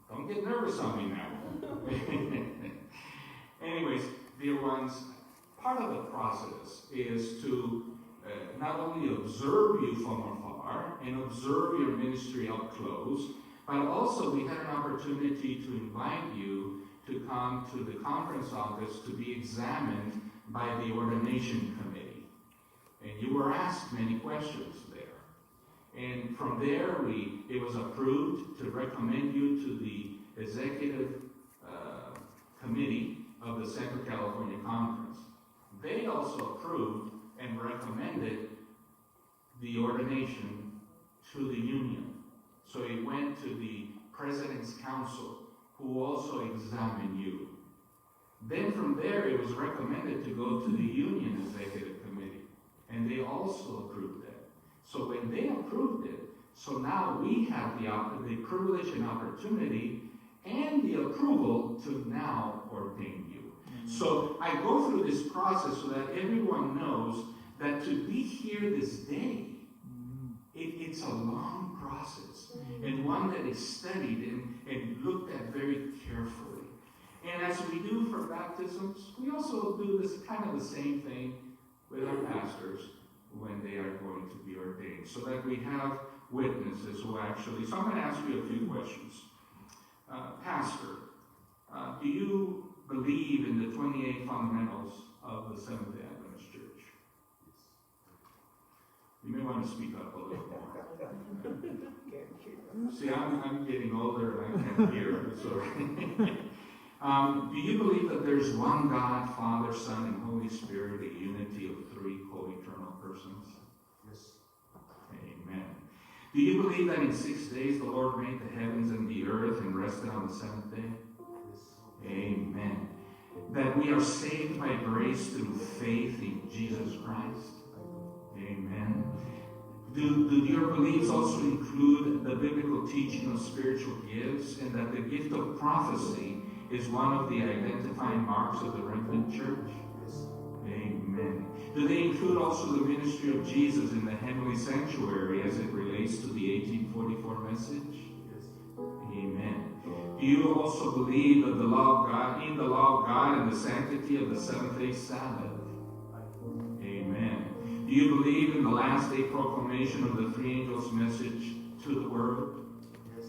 Don't get nervous on me now. Anyways, dear ones, part of the process is to not only observe you from afar and observe your ministry up close, but also we had an opportunity to invite you to come to the conference office to be examined by the ordination committee. And you were asked many questions there. And from there, it was approved to recommend you to the executive committee of the Central California Conference. They also approved and recommended the ordination to the union. So it went to the President's Council, who also examined you. Then from there, it was recommended to go to the union executive committee, and they also approved that. So when they approved it, so now we have the privilege and opportunity and the approval to now ordain you. So I go through this process so that everyone knows that to be here this day, it's a long process and one that is studied and looked at very carefully. And as we do for baptisms, we also do this kind of the same thing with our pastors when they are going to be ordained, so that we have witnesses who actually. So I'm going to ask you a few questions. Pastor, do you believe in the 28 fundamentals of the Seventh-day Adventist Church? You may want to speak up a little more. See, I'm getting older and I can't hear. Sorry. Do you believe that there's one God, Father, Son, and Holy Spirit, a unity of three co-eternal persons? Yes. Amen. Do you believe that in 6 days the Lord made the heavens and the earth and rested on the seventh day? Yes. Amen. That we are saved by grace through faith in Jesus Christ? Amen. Do your beliefs also include the biblical teaching of spiritual gifts, and that the gift of prophecy is one of the identifying marks of the remnant church? Yes. Amen. Do they include also the ministry of Jesus in the heavenly sanctuary as it relates to the 1844 message? Yes. Amen. Do you also believe that in the law of God and the sanctity of the seventh-day Sabbath? Amen. Do you believe in the last day proclamation of the three angels' message to the world? Yes.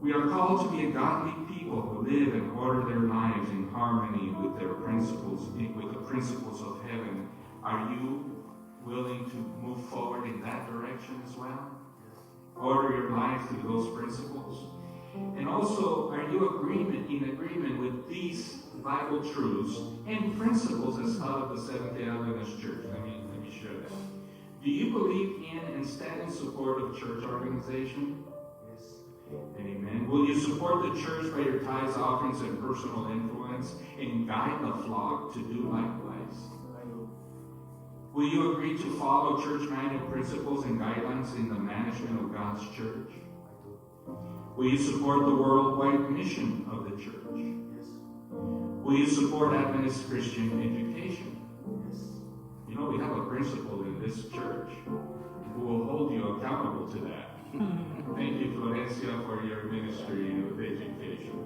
We are called to be a godly people who live and order their lives in harmony with their principles, with the principles of heaven. Are you willing to move forward in that direction as well? Yes. Order your life through those principles. And also, are you in agreement with these Bible truths and principles as taught of the Seventh-day Adventist Church? Let me share that. Do you believe in and stand in support of church organization? Yes. Amen. Will you support the church by your tithes, offerings, and personal influence, and guide the flock to do likewise? I do. Will you agree to follow church manual principles and guidelines in the management of God's church? I do. Will you support the worldwide mission of the church? Yes. Will you support Adventist Christian education? Yes. You know, we have a principal in this church who will hold you accountable to that. Thank you, Florencia, for your ministry of education.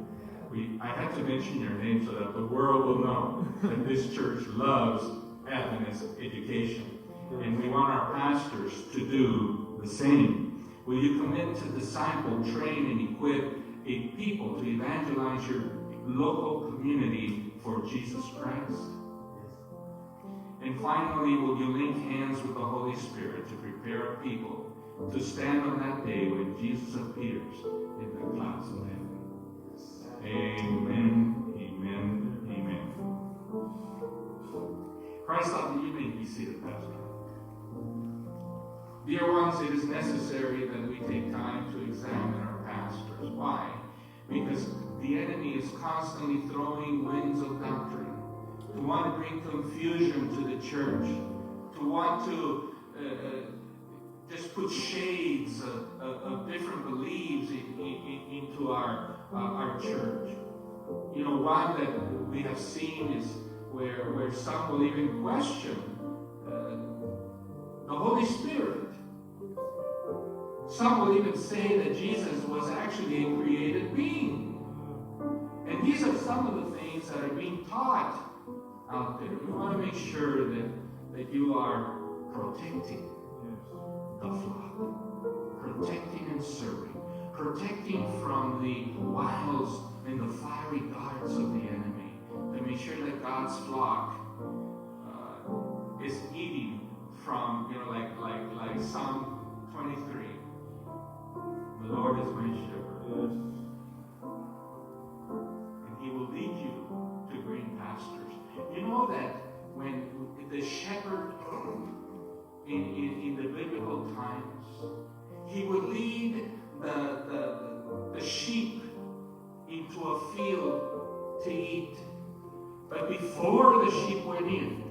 I had to mention your name so that the world will know that this church loves Adventist education. And we want our pastors to do the same. Will you commit to disciple, train, and equip a people to evangelize your local community for Jesus Christ? And finally, will you link hands with the Holy Spirit to prepare a people to stand on that day when Jesus appears in the clouds of heaven? Amen, amen, amen. Christ, you may be seated, Pastor. Dear ones, it is necessary that we take time to examine our pastors. Why? Because the enemy is constantly throwing winds of doctrine, to want to bring confusion to the church, to want to just put shades of different beliefs into our church. You know, one that we have seen is where some will even question the Holy Spirit. Some will even say that Jesus was actually a created being. And these are some of the things that are being taught out there. We want to make sure that you are protecting the flock, protecting and serving, protecting from the wiles and the fiery darts of the enemy, to make sure that God's flock is eating from, like Psalm 23. The Lord is my shepherd, and He will lead you to green pastures. You know that when the shepherd in the biblical times, he would lead the sheep into a field to eat. But before the sheep went in,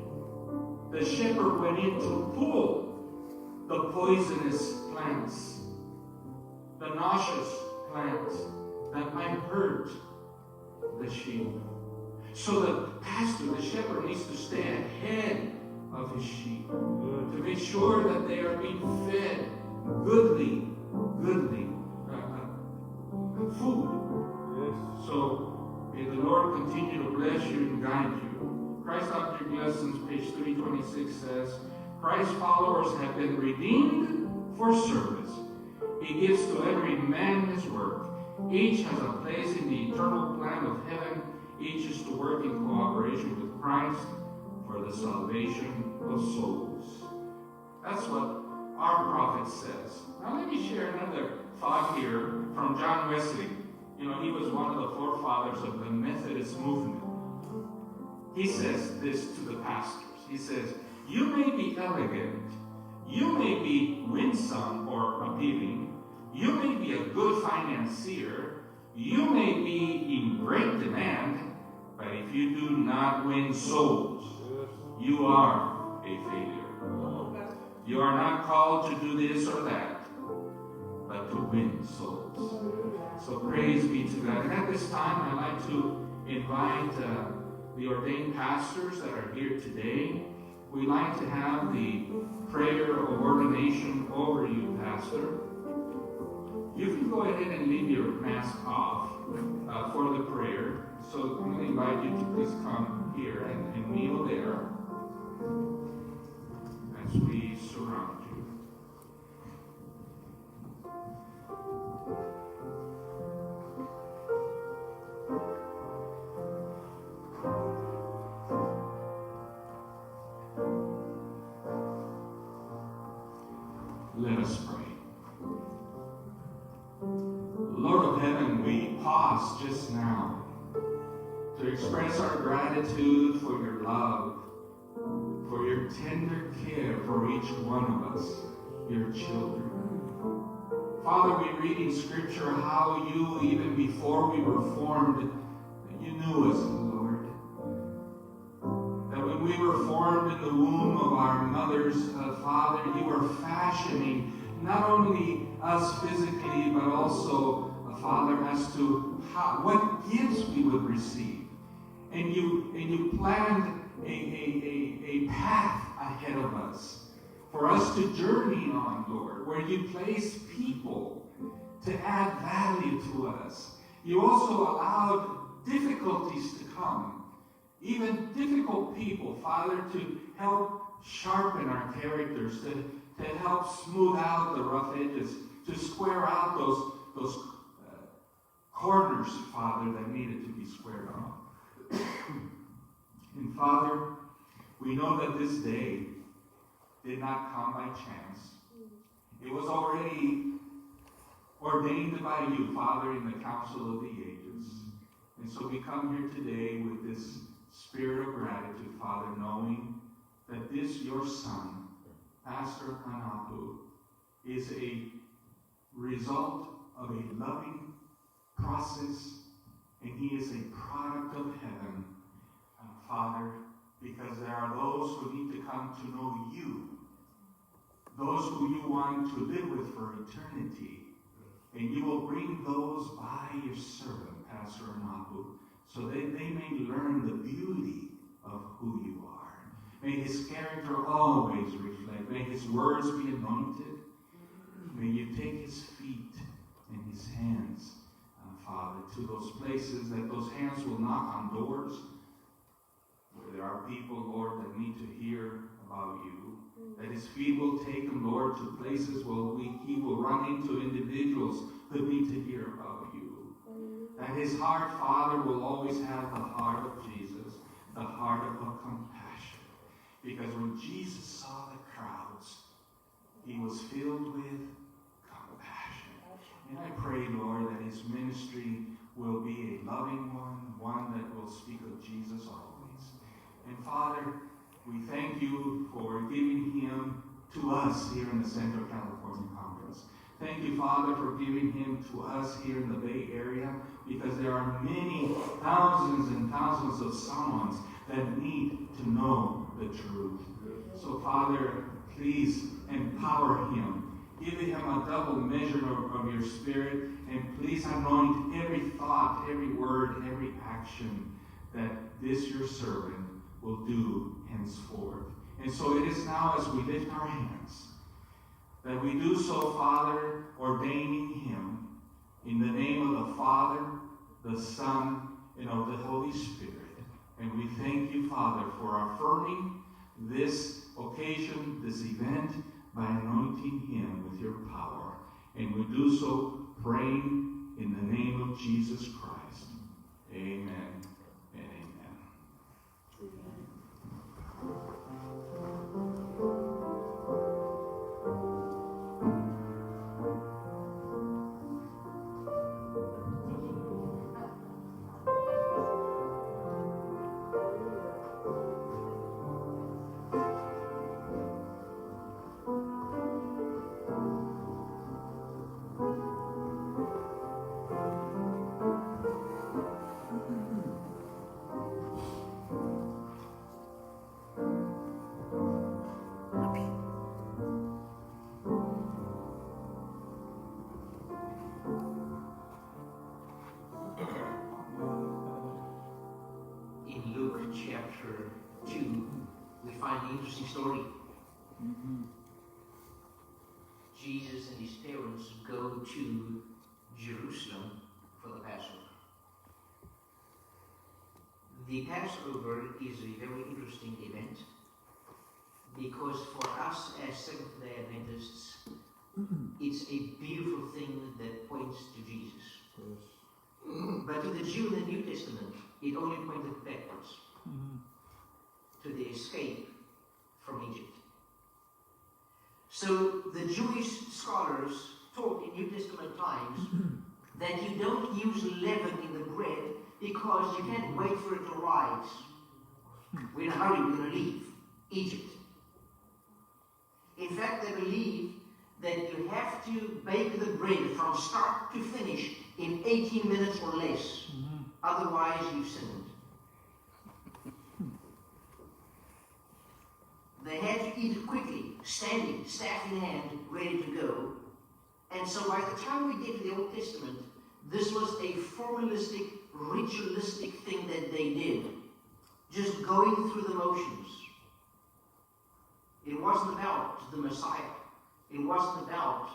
the shepherd went in to pull the poisonous plants, the nauseous plants that might hurt the sheep. So the pastor, the shepherd, needs to stay ahead of his sheep to make sure that they are being fed goodly food. So may the Lord continue to bless you and guide you. Christ Object Lessons, page 326 says, Christ's followers have been redeemed for service. He gives to every man his work. Each has a place in the eternal plan of heaven. Each is to work in cooperation with Christ for the salvation of souls. That's what our prophet says. Now let me share another thought here from John Wesley. You know, he was one of the forefathers of the Methodist movement. He says this to the pastors. He says, you may be elegant, you may be winsome or appealing, you may be a good financier, you may be in great demand, but if you do not win souls, you are a failure. You are not called to do this or that, but to win souls. So praise be to God. And at this time, I'd like to invite the ordained pastors that are here today. We'd like to have the prayer of ordination over you, Pastor. You can go ahead and leave your mask off for the prayer. So I'm going to invite you to please come here and kneel there as we surround you. Let us pray. Lord of heaven, we pause just now to express our gratitude for your love, for your tender care for each one of us, your children. Father, we read in Scripture how you, even before we were formed, you knew us, Lord. That when we were formed in the womb of our mother's father, you were fashioning not only us physically, but also, Father, as to what gifts we would receive. And you planned a path ahead of us for us to journey on, Lord, where you place people to add value to us. You also allowed difficulties to come, even difficult people, Father, to help sharpen our characters, to help smooth out the rough edges, to square out those corners, Father, that needed to be squared off. And Father, we know that this day did not come by chance. It was already ordained by you, Father, in the council of the ages. And so we come here today with this spirit of gratitude, Father, knowing that this, your son, Pastor Anapu, is a result of a loving process, and he is a product of heaven, Father, because there are those who need to come to know you, those who you want to live with for eternity, and you will bring those by your servant, Pastor Anapu, so that they may learn the beauty of who you are. May his character always reflect. May his words be anointed. May you take his feet and his hands, Father, to those places that those hands will knock on doors where there are people, Lord, that need to hear about you. That his feet will take him, Lord, to places where he will run into individuals who need to hear about you. That his heart, Father, will always have the heart of Jesus, the heart of compassion. Because when Jesus saw the crowds, he was filled with compassion. And I pray, Lord, that his ministry will be a loving one that will speak of Jesus always. And Father, we thank you for giving him to us here in the Central California Conference. Thank you, Father, for giving him to us here in the Bay Area, because there are many thousands and thousands of someones that need to know the truth. So, Father, please empower him. Give him a double measure of your Spirit, and please anoint every thought, every word, every action that this your servant will do henceforth. And so it is now, as we lift our hands, that we do so, Father, ordaining him in the name of the Father, the Son, and of the Holy Spirit. And we thank you, Father, for affirming this occasion, this event, by anointing him with your power. And we do so praying in the name of Jesus Christ. Amen and amen. Chapter 2, we find an interesting story. Jesus and his parents go to Jerusalem for the Passover. The Passover is a very interesting event because for us as Seventh-day Adventists, it's a beautiful thing that points to Jesus. But to the Jew in the New Testament, it only pointed backwards. To the escape from Egypt. So the Jewish scholars taught in New Testament times that you don't use leaven in the bread because you can't wait for it to rise. We're in a hurry, we're going to leave Egypt. In fact, they believe that you have to bake the bread from start to finish in 18 minutes or less. Otherwise, you've sinned. They had to eat it quickly, standing, staff in hand, ready to go. And so by the time we get to the Old Testament, this was a formalistic, ritualistic thing that they did. Just going through the motions. It wasn't about the Messiah. It wasn't about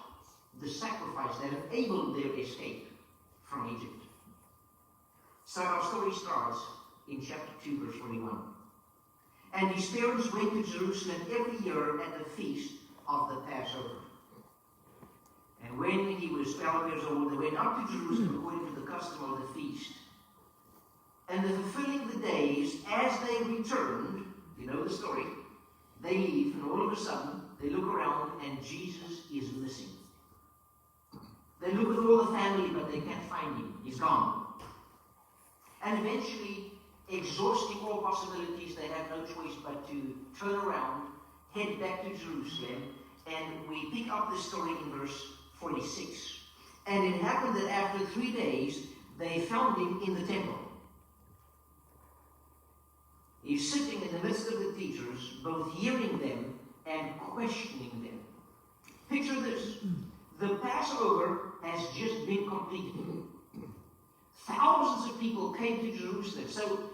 the sacrifice that enabled their escape from Egypt. So our story starts in chapter 2, verse 21. And his parents went to Jerusalem every year at the feast of the Passover. And when he was 12 years old, they went up to Jerusalem according to the custom of the feast. And fulfilling the days, as they returned, you know the story, they leave, and all of a sudden, they look around, and Jesus is missing. They look at all the family, but they can't find him. He's gone. And eventually, exhausting all possibilities, they have no choice but to turn around, head back to Jerusalem, and we pick up the story in verse 46. And it happened that after 3 days, they found him in the temple. He's sitting in the midst of the teachers, both hearing them and questioning them. Picture this. The Passover has just been completed. Thousands of people came to Jerusalem, so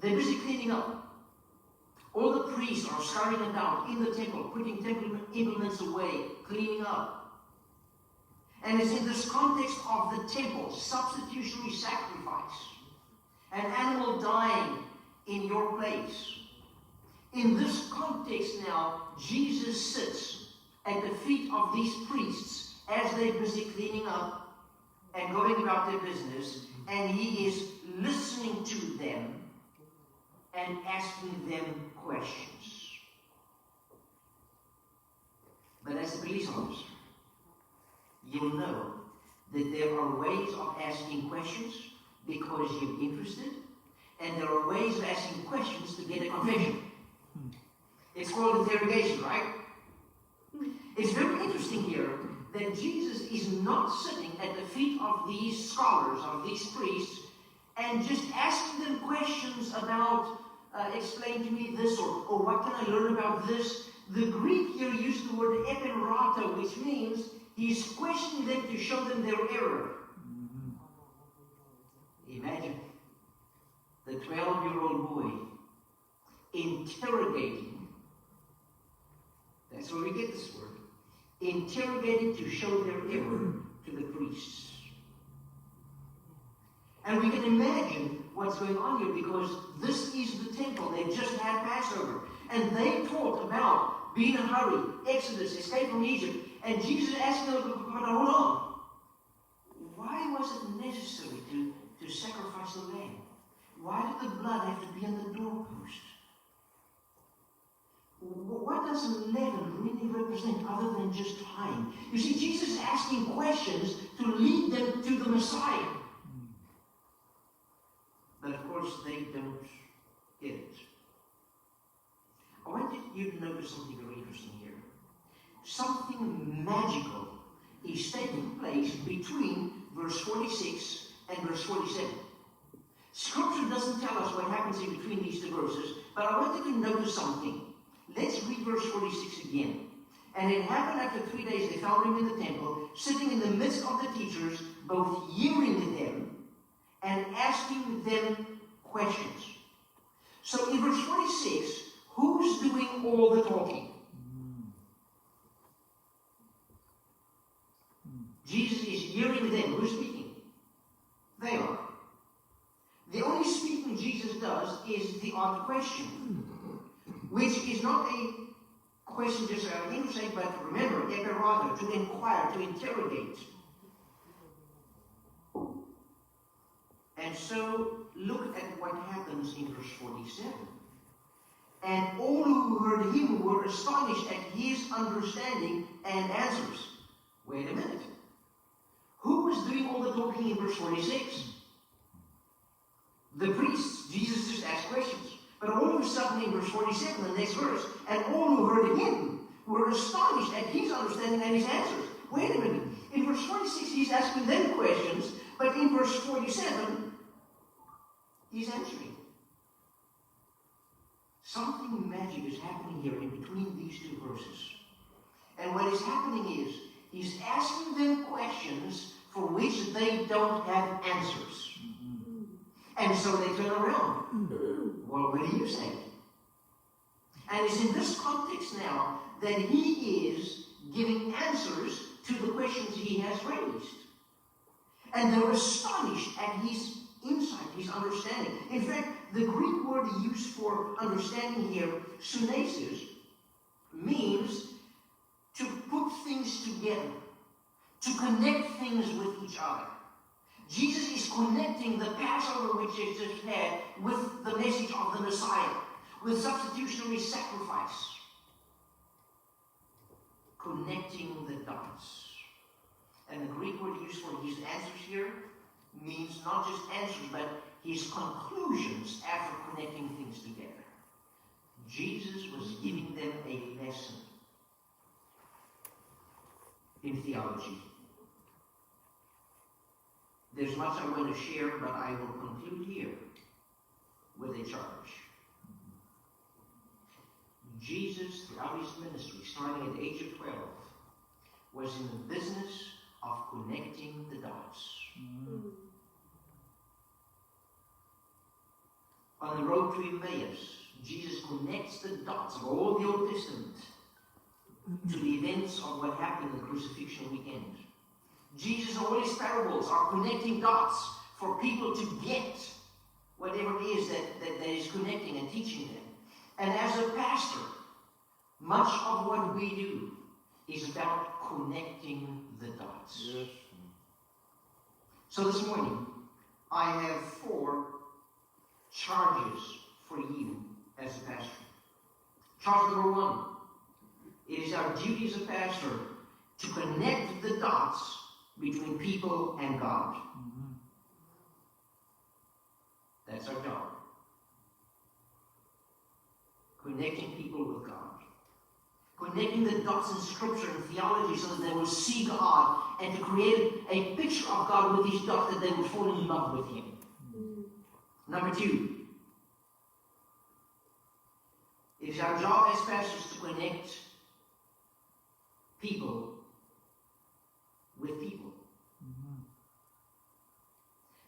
they're busy cleaning up. All the priests are scurrying about in the temple, putting temple implements away, cleaning up. And it's in this context of the temple, substitutionary sacrifice, an animal dying in your place. In this context now, Jesus sits at the feet of these priests as they're busy cleaning up and going about their business, and he is listening to them and asking them questions. But as a police officer, you'll know that there are ways of asking questions because you're interested, and there are ways of asking questions to get a confession. It's called interrogation, right? It's very interesting here that Jesus is not sitting at the feet of these scholars, of these priests, and just asking them questions about, explain to me this, or what can I learn about this. The Greek here used the word epenrato, which means he's questioning them to show them their error. Imagine the 12-year-old boy interrogating. That's where we get this word. Interrogating to show their error to the priests. And we can imagine what's going on here because this is the temple. They've just had Passover. And they talked about being in a hurry, Exodus, escape from Egypt. And Jesus asked them, hold on. Why was it necessary to sacrifice the lamb? Why did the blood have to be on the doorpost? What does leaven really represent other than just time? You see, Jesus is asking questions to lead them to the Messiah. But of course, they don't get it. I want you to notice something very interesting here. Something magical is taking place between verse 46 and verse 47. Scripture doesn't tell us what happens in between these two verses, but I want you to notice something. Let's read verse 46 again. And it happened after 3 days they found him in the temple, sitting in the midst of the teachers, both hearing them and asking them questions. So in verse 46, who's doing all the talking? Jesus is hearing them. Who's speaking? They are. The only speaking Jesus does is the odd question, which is not a question just out of English, but remember, eperado, to inquire, to interrogate. And so, look at what happens in verse 47. And all who heard him were astonished at his understanding and answers. Wait a minute. Who was doing all the talking in verse 46? The priests. Jesus just asked questions. But all of a sudden in verse 47, the next verse, and all who heard him were astonished at his understanding and his answers. Wait a minute. In verse 46, he's asking them questions, but in verse 47, he's answering. Something magic is happening here in between these two verses. And what is happening is He's asking them questions for which they don't have answers. And so they turn around. Well, what do you say? And it's in this context now that he is giving answers to the questions he has raised. And they're astonished at his insight, his understanding. In fact, the Greek word used for understanding here, sunesis, means to put things together, to connect things with each other. Jesus is connecting the Passover which he just had with the message of the Messiah, with substitutionary sacrifice. Connecting the dots. And the Greek word used for his answers here means not just answers, but his conclusions after connecting things together. Jesus was giving them a lesson in theology. There's much I want to share, but I will conclude here with a charge. Jesus, throughout his ministry, starting at the age of 12, was in the business of connecting the dots. On the road to Emmaus, Jesus connects the dots of all the Old Testament to the events of what happened in the crucifixion weekend. Jesus and all his parables are connecting dots for people to get whatever it is that is connecting and teaching them. And as a pastor, much of what we do is about connecting the dots. Yes. So this morning, I have 4 charges for you as a pastor. Charge number 1. It is our duty as a pastor to connect the dots between people and God. That's our job. Connecting people with God. Connecting the dots in Scripture and theology so that they will see God and to create a picture of God with these dots that they will fall in love with Him. Number 2. It is our job as pastors to connect people with people.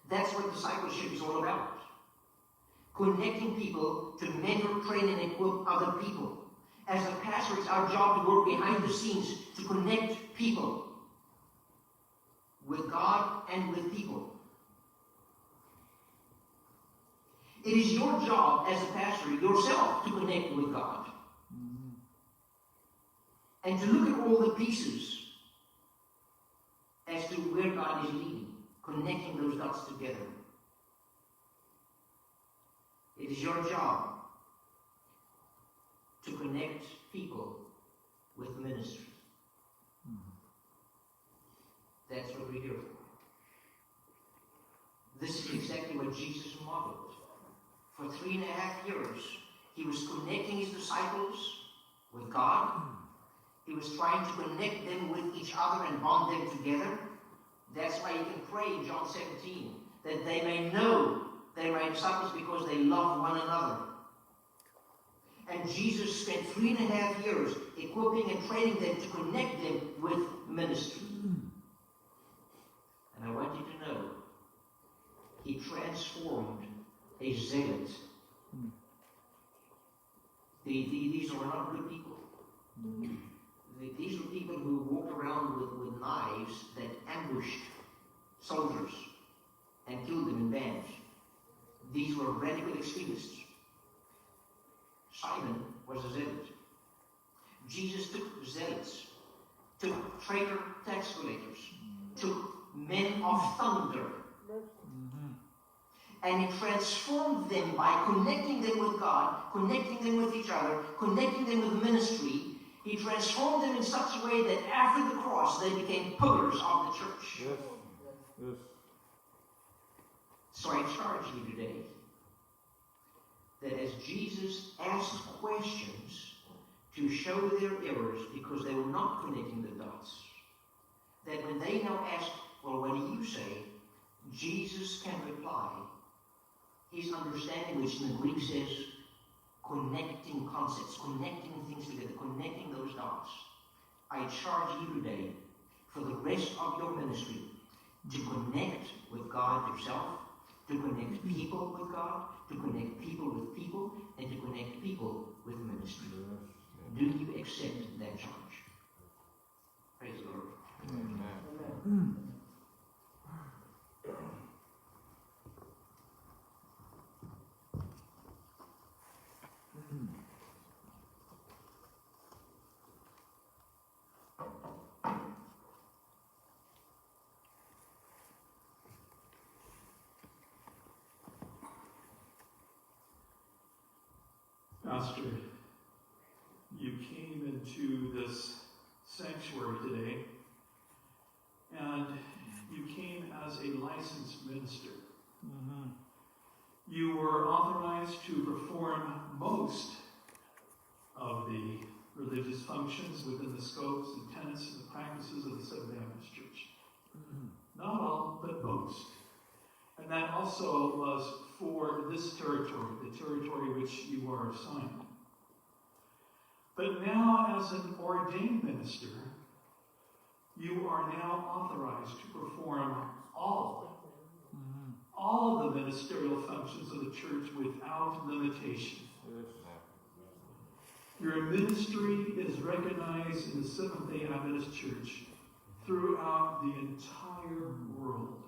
That's what discipleship is all about. Connecting people to mentor, train, and equip other people. As a pastor, it's our job to work behind the scenes to connect people with God and with people. It is your job as a pastor yourself to connect with God. And to look at all the pieces as to where God is leading, connecting those dots together. It is your job to connect people with ministry. That's what we're here for. This is exactly what Jesus modeled. For 3.5 years, he was connecting his disciples with God. He was trying to connect them with each other and bond them together. That's why you can pray in John 17, that they may know they are my disciples because they love one another. And Jesus spent 3.5 years equipping and training them to connect them with ministry. And I want you to know, he transformed a zealot. These are not good people. These were people who walked around with knives that ambushed soldiers and killed them in bands. These were radical extremists. Simon was a zealot. Jesus took zealots, took traitor tax collectors, took men of thunder, and he transformed them by connecting them with God, connecting them with each other, connecting them with ministry. He transformed them in such a way that after the cross they became pillars of the church. Yes. Yes. So I charge you today that as Jesus asked questions to show their errors because they were not connecting the dots, that when they now ask, well, what do you say? Jesus can reply. His understanding, which in the Greek says, connecting concepts, connecting things together, connecting those dots. I charge you today for the rest of your ministry to connect with God yourself, to connect people with God, to connect people with people, and to connect people with ministry. Do you accept that charge? Praise the Lord. Amen. Pastor, you came into this sanctuary today, and you came as a licensed minister. You were authorized to perform most of the religious functions within the scopes and tenets and the practices of the Seventh-day Adventist Church. Not all, but most. And that also was for this territory, the territory which you are assigned. But now, as an ordained minister, you are now authorized to perform all the ministerial functions of the church without limitation. Your ministry is recognized in the Seventh-day Adventist Church throughout the entire world.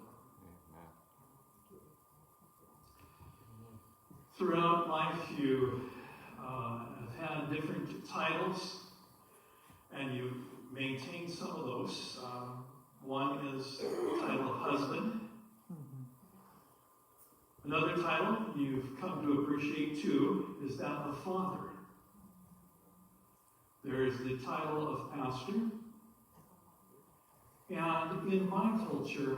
Throughout life, you have had different titles, and you maintain some of those. One is the title of husband. Another title you've come to appreciate too is that of father. There is the title of pastor. And in my culture,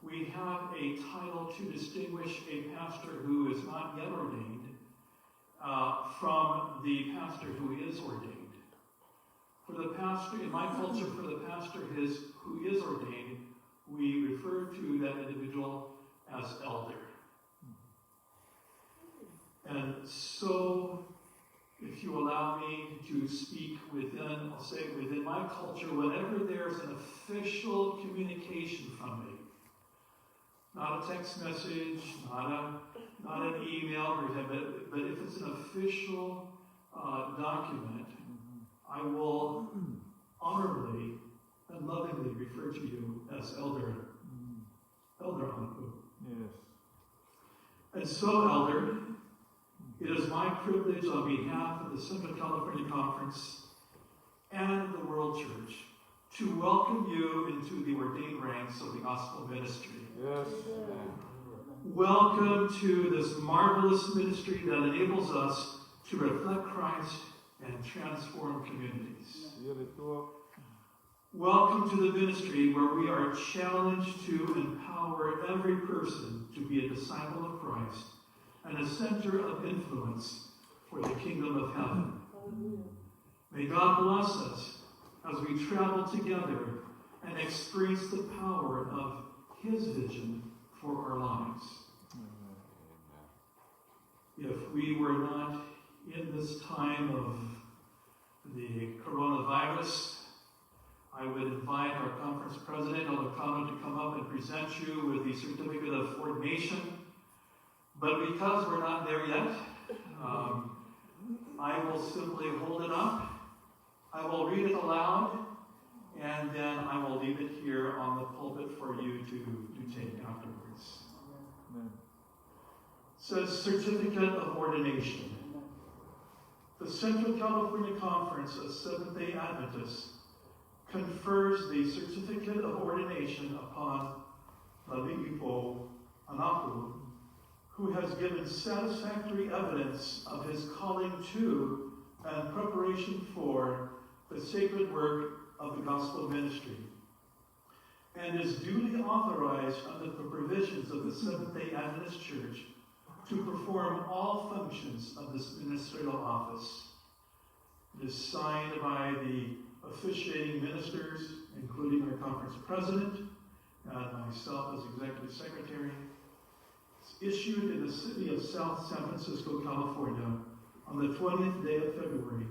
we have a title to distinguish a pastor who is not yet ordained from the pastor who is ordained. For the pastor, in my culture, for the pastor who is ordained, we refer to that individual as elder. And so, if you allow me to speak within, I'll say within my culture, whenever there's an official communication from me, not a text message, not an email, but if it's an official document, I will honorably and lovingly refer to you as Elder Hanku. Yes. And so, Elder, it is my privilege on behalf of the Central California Conference and the World Church to welcome you into the ordained ranks of the gospel ministry. Yes. Welcome to this marvelous ministry that enables us to reflect Christ and transform communities. Welcome to the ministry where we are challenged to empower every person to be a disciple of Christ and a center of influence for the kingdom of heaven. May God bless us as we travel together and experience the power of His vision for our lives. If we were not in this time of the coronavirus, I would invite our conference president, Elder Kano, to come up and present you with the certificate of ordination. But because we're not there yet, I will simply hold it up. I will read it aloud, and then I will leave it here on the pulpit for you to take afterwards. Amen. It says Certificate of Ordination. The Central California Conference of Seventh-day Adventists confers the Certificate of Ordination upon Lali'ipo Anapu, who has given satisfactory evidence of his calling to and preparation for the sacred work of the gospel ministry, and is duly authorized under the provisions of the Seventh-day Adventist Church to perform all functions of this ministerial office. It is signed by the officiating ministers, including our conference president and myself as executive secretary. It's issued in the city of South San Francisco, California, on the 20th day of February,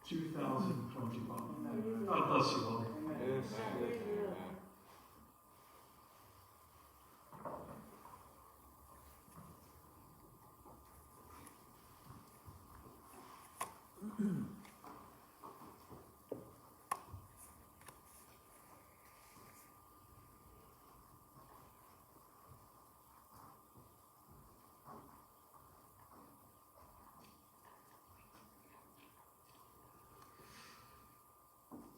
2021. God bless you all. Yes. Amen.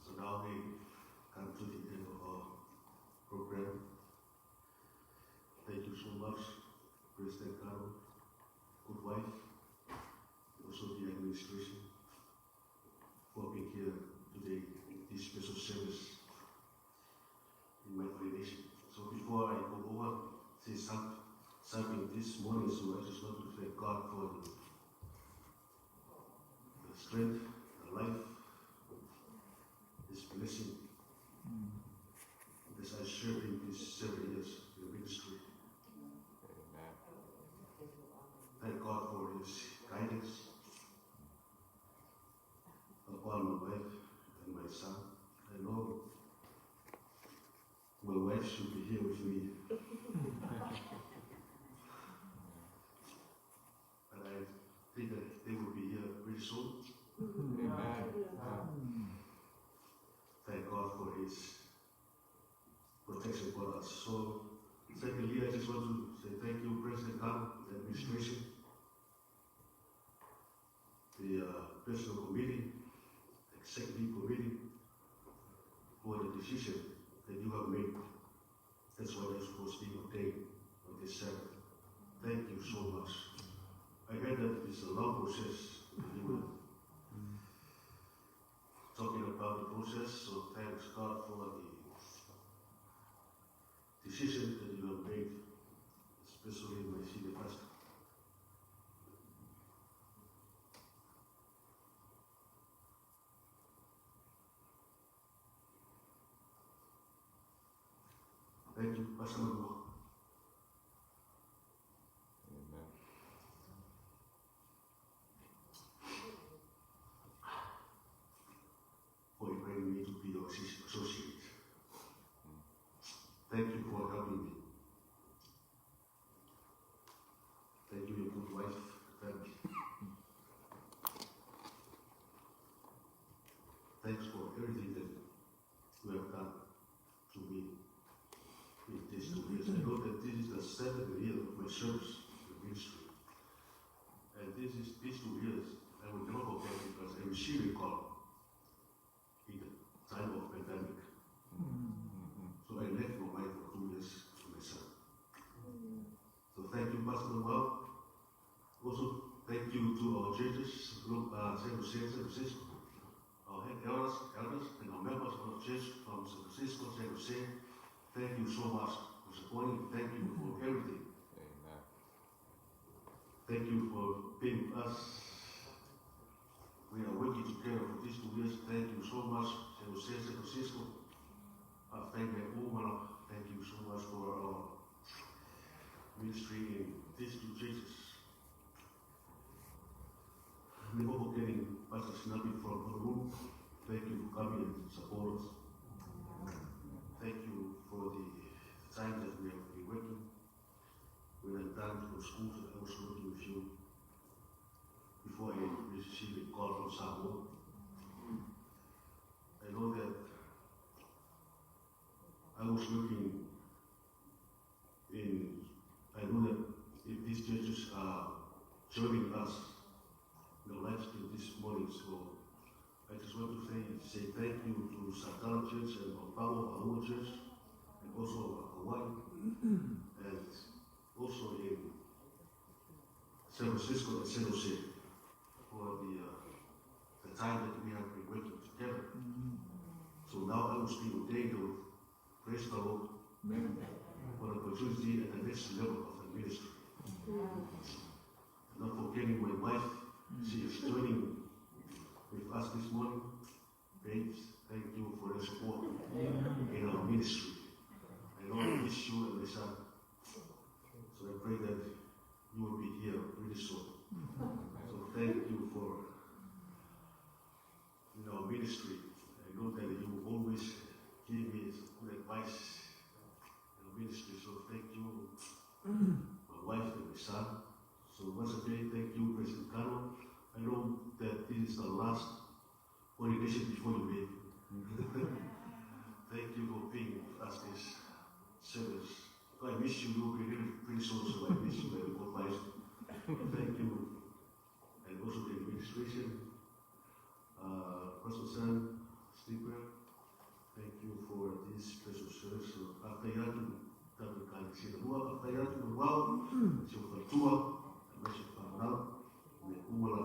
So now we come to the end of our program. Thank you so much, President Carol, good wife, also the administration, for being here today in this special service in my ordination. So before I go over, say something this morning, so I just want to thank God for the strength, the life, His blessing as I served in these 7 years in ministry. Amen. Thank God for His guidance upon my wife and my son. I know my wife should be here with me. But I think that they will be here very soon. Amen. Thank God for His protection for us. So, secondly, I just want to say thank you, President Khan, the administration, the personal committee, executive committee, for the decision that you have made. That's why you're supposed to be ordained on this Sabbath. Thank you so much. I heard that it's a long process. You were talking about the process, so thanks God for the decision that you have made, especially my senior pastor. Thank you, Pastor Manuel. Amen. For inviting me to be your associate. Thank you for helping me. Thank you, your good wife, family. Thanks for everything that you have done to me in these 2 years. I know that this is the 7th year of my service in the ministry. And these 2 years, I will never forget because I received a call in the time of pandemic. So I left my wife for 2 years to my son. So thank you, Pastor Noel. Also, thank you to our churches, San Francisco, our elders, and our members of the church from San Francisco, San Jose. Thank you so much for supporting. Thank you for everything. Amen. Thank you for being with us. We are working together for these 2 years. Thank you so much, San Jose, San Francisco. Thank you, thank you so much for our ministry in these 2 churches. Never forgetting Pastor Sinapi from Honolulu. Thank you for coming and support us. Thank you for the time that we have been working. When I'm done from school, I was working with you before I received a call from Samoa. I know that I was working I know that if these churches are joining us in the live stream this morning, so I just want to say thank you to Sakala Church and Papawa Ahua Church, and also Hawaii, and also in San Francisco and San Jose for the time that we have been working together. So now I was being ordained to praise the Lord for the opportunity at the next level of the ministry. Not forgetting my wife, she is joining with us this morning. Babes, thank you for your support in our ministry. I know I miss you and my son. So I pray that you will be here really soon. So thank you for our ministry. I know that you will always this is the last ordination before you leave. Thank you for being with us this service. I miss you. You'll be really pretty soon, so I miss you very much. Thank you. And also the administration, Pastor Sam, Sleeper. Thank you for this special service. So, Akayatu, Tabu Kalisinabua, Akayatu, Wow, Chufatua, Bishop Pamal, Nekula,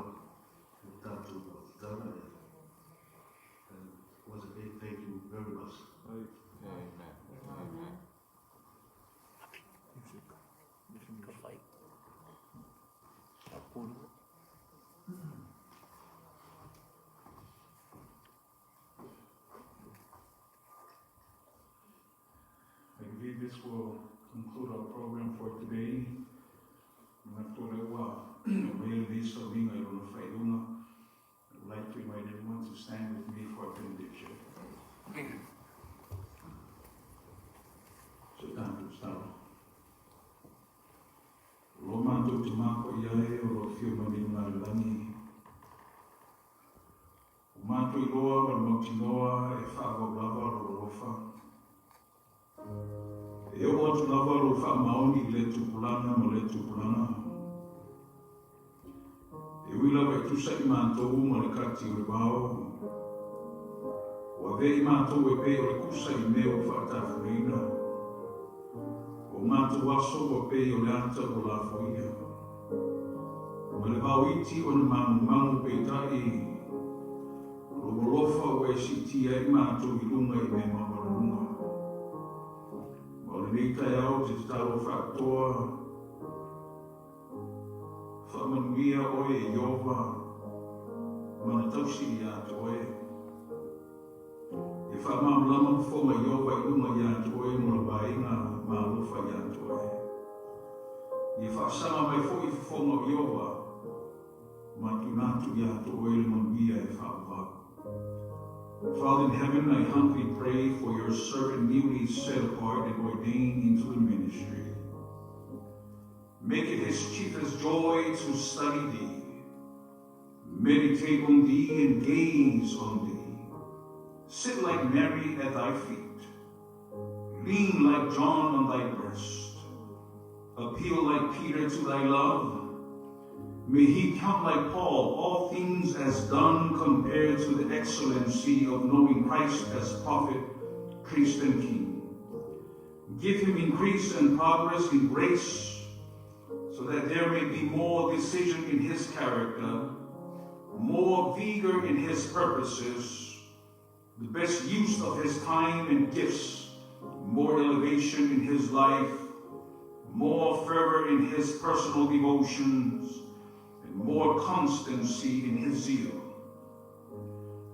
Tatu, Tana. And once again, thank you very much. Amen. Amen. I believe this will conclude our program for today. I would like to invite everyone to stand with me for benediction. So time to start. Roman to Timako Yae or Fiumani Marilani. Umato Iloa or Motinoa, a Fago Lava or Rofa. Eu outro lava o famaoni le tupulana mo le tupulana. Eu ila vai tu sai manto mo le kati o bao. O ve manto e pe o kusa I meo fata furina. O manto waso o pe o lanta o la foia. O le bao iti o le mamu pe tai. O lofa o e siti ai manto I lunga I me mamarunga. Nita yao te taro whakatoa, whamanuia oe e Iova, mana tausi I atu oe. E whamamlama whonga Iova I lunga I atu oe, mula bainga maalofa I atu oe. E whasama mai fo I whonga Iova, matunatu I atu oe le manuia e whaavau. Father in heaven, I humbly pray for your servant newly set apart and ordained into the ministry. Make it his chiefest joy to study thee, meditate on thee and gaze on thee. Sit like Mary at thy feet, lean like John on thy breast, appeal like Peter to thy love. May he count like Paul all things as done compared to the excellency of knowing Christ as prophet, priest, and king. Give him increase and progress in grace so that there may be more decision in his character, more vigor in his purposes, the best use of his time and gifts, more elevation in his life, more fervor in his personal devotions, more constancy in his zeal.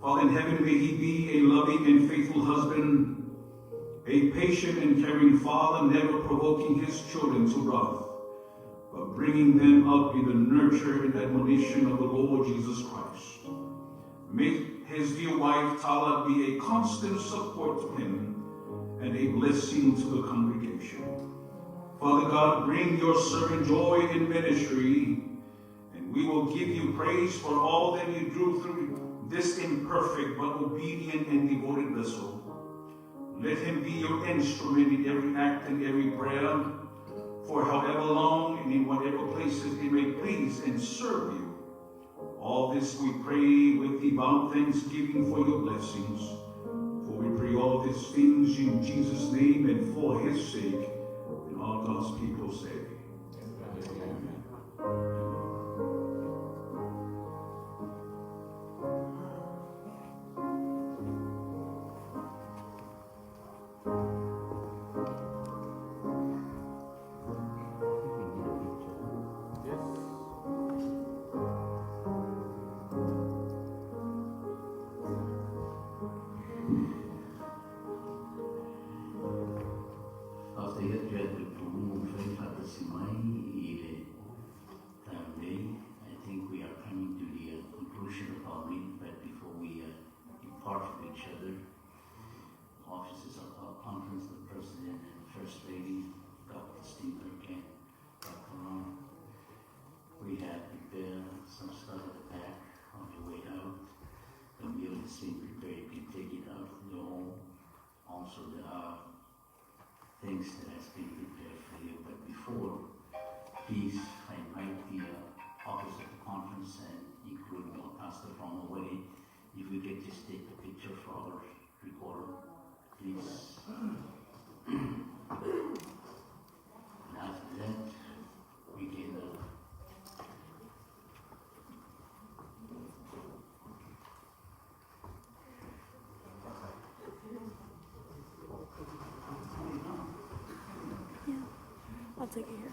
Father in heaven, may he be a loving and faithful husband, a patient and caring father, never provoking his children to wrath, but bringing them up in the nurture and admonition of the Lord Jesus Christ. May his dear wife, Tala, be a constant support to him and a blessing to the congregation. Father God, bring your servant joy in ministry, we will give you praise for all that you do through this imperfect but obedient and devoted vessel. Let him be your instrument in every act and every prayer, for however long and in whatever places he may please and serve you. All this we pray with devout thanksgiving for your blessings. For we pray all these things in Jesus' name and for his sake. And all God's people say, Amen. Some stuff at the back on your way out. please invite the office of the conference and include Pastor from away. If we could just take a picture for our recorder, please. And after that, we can I'll take it here.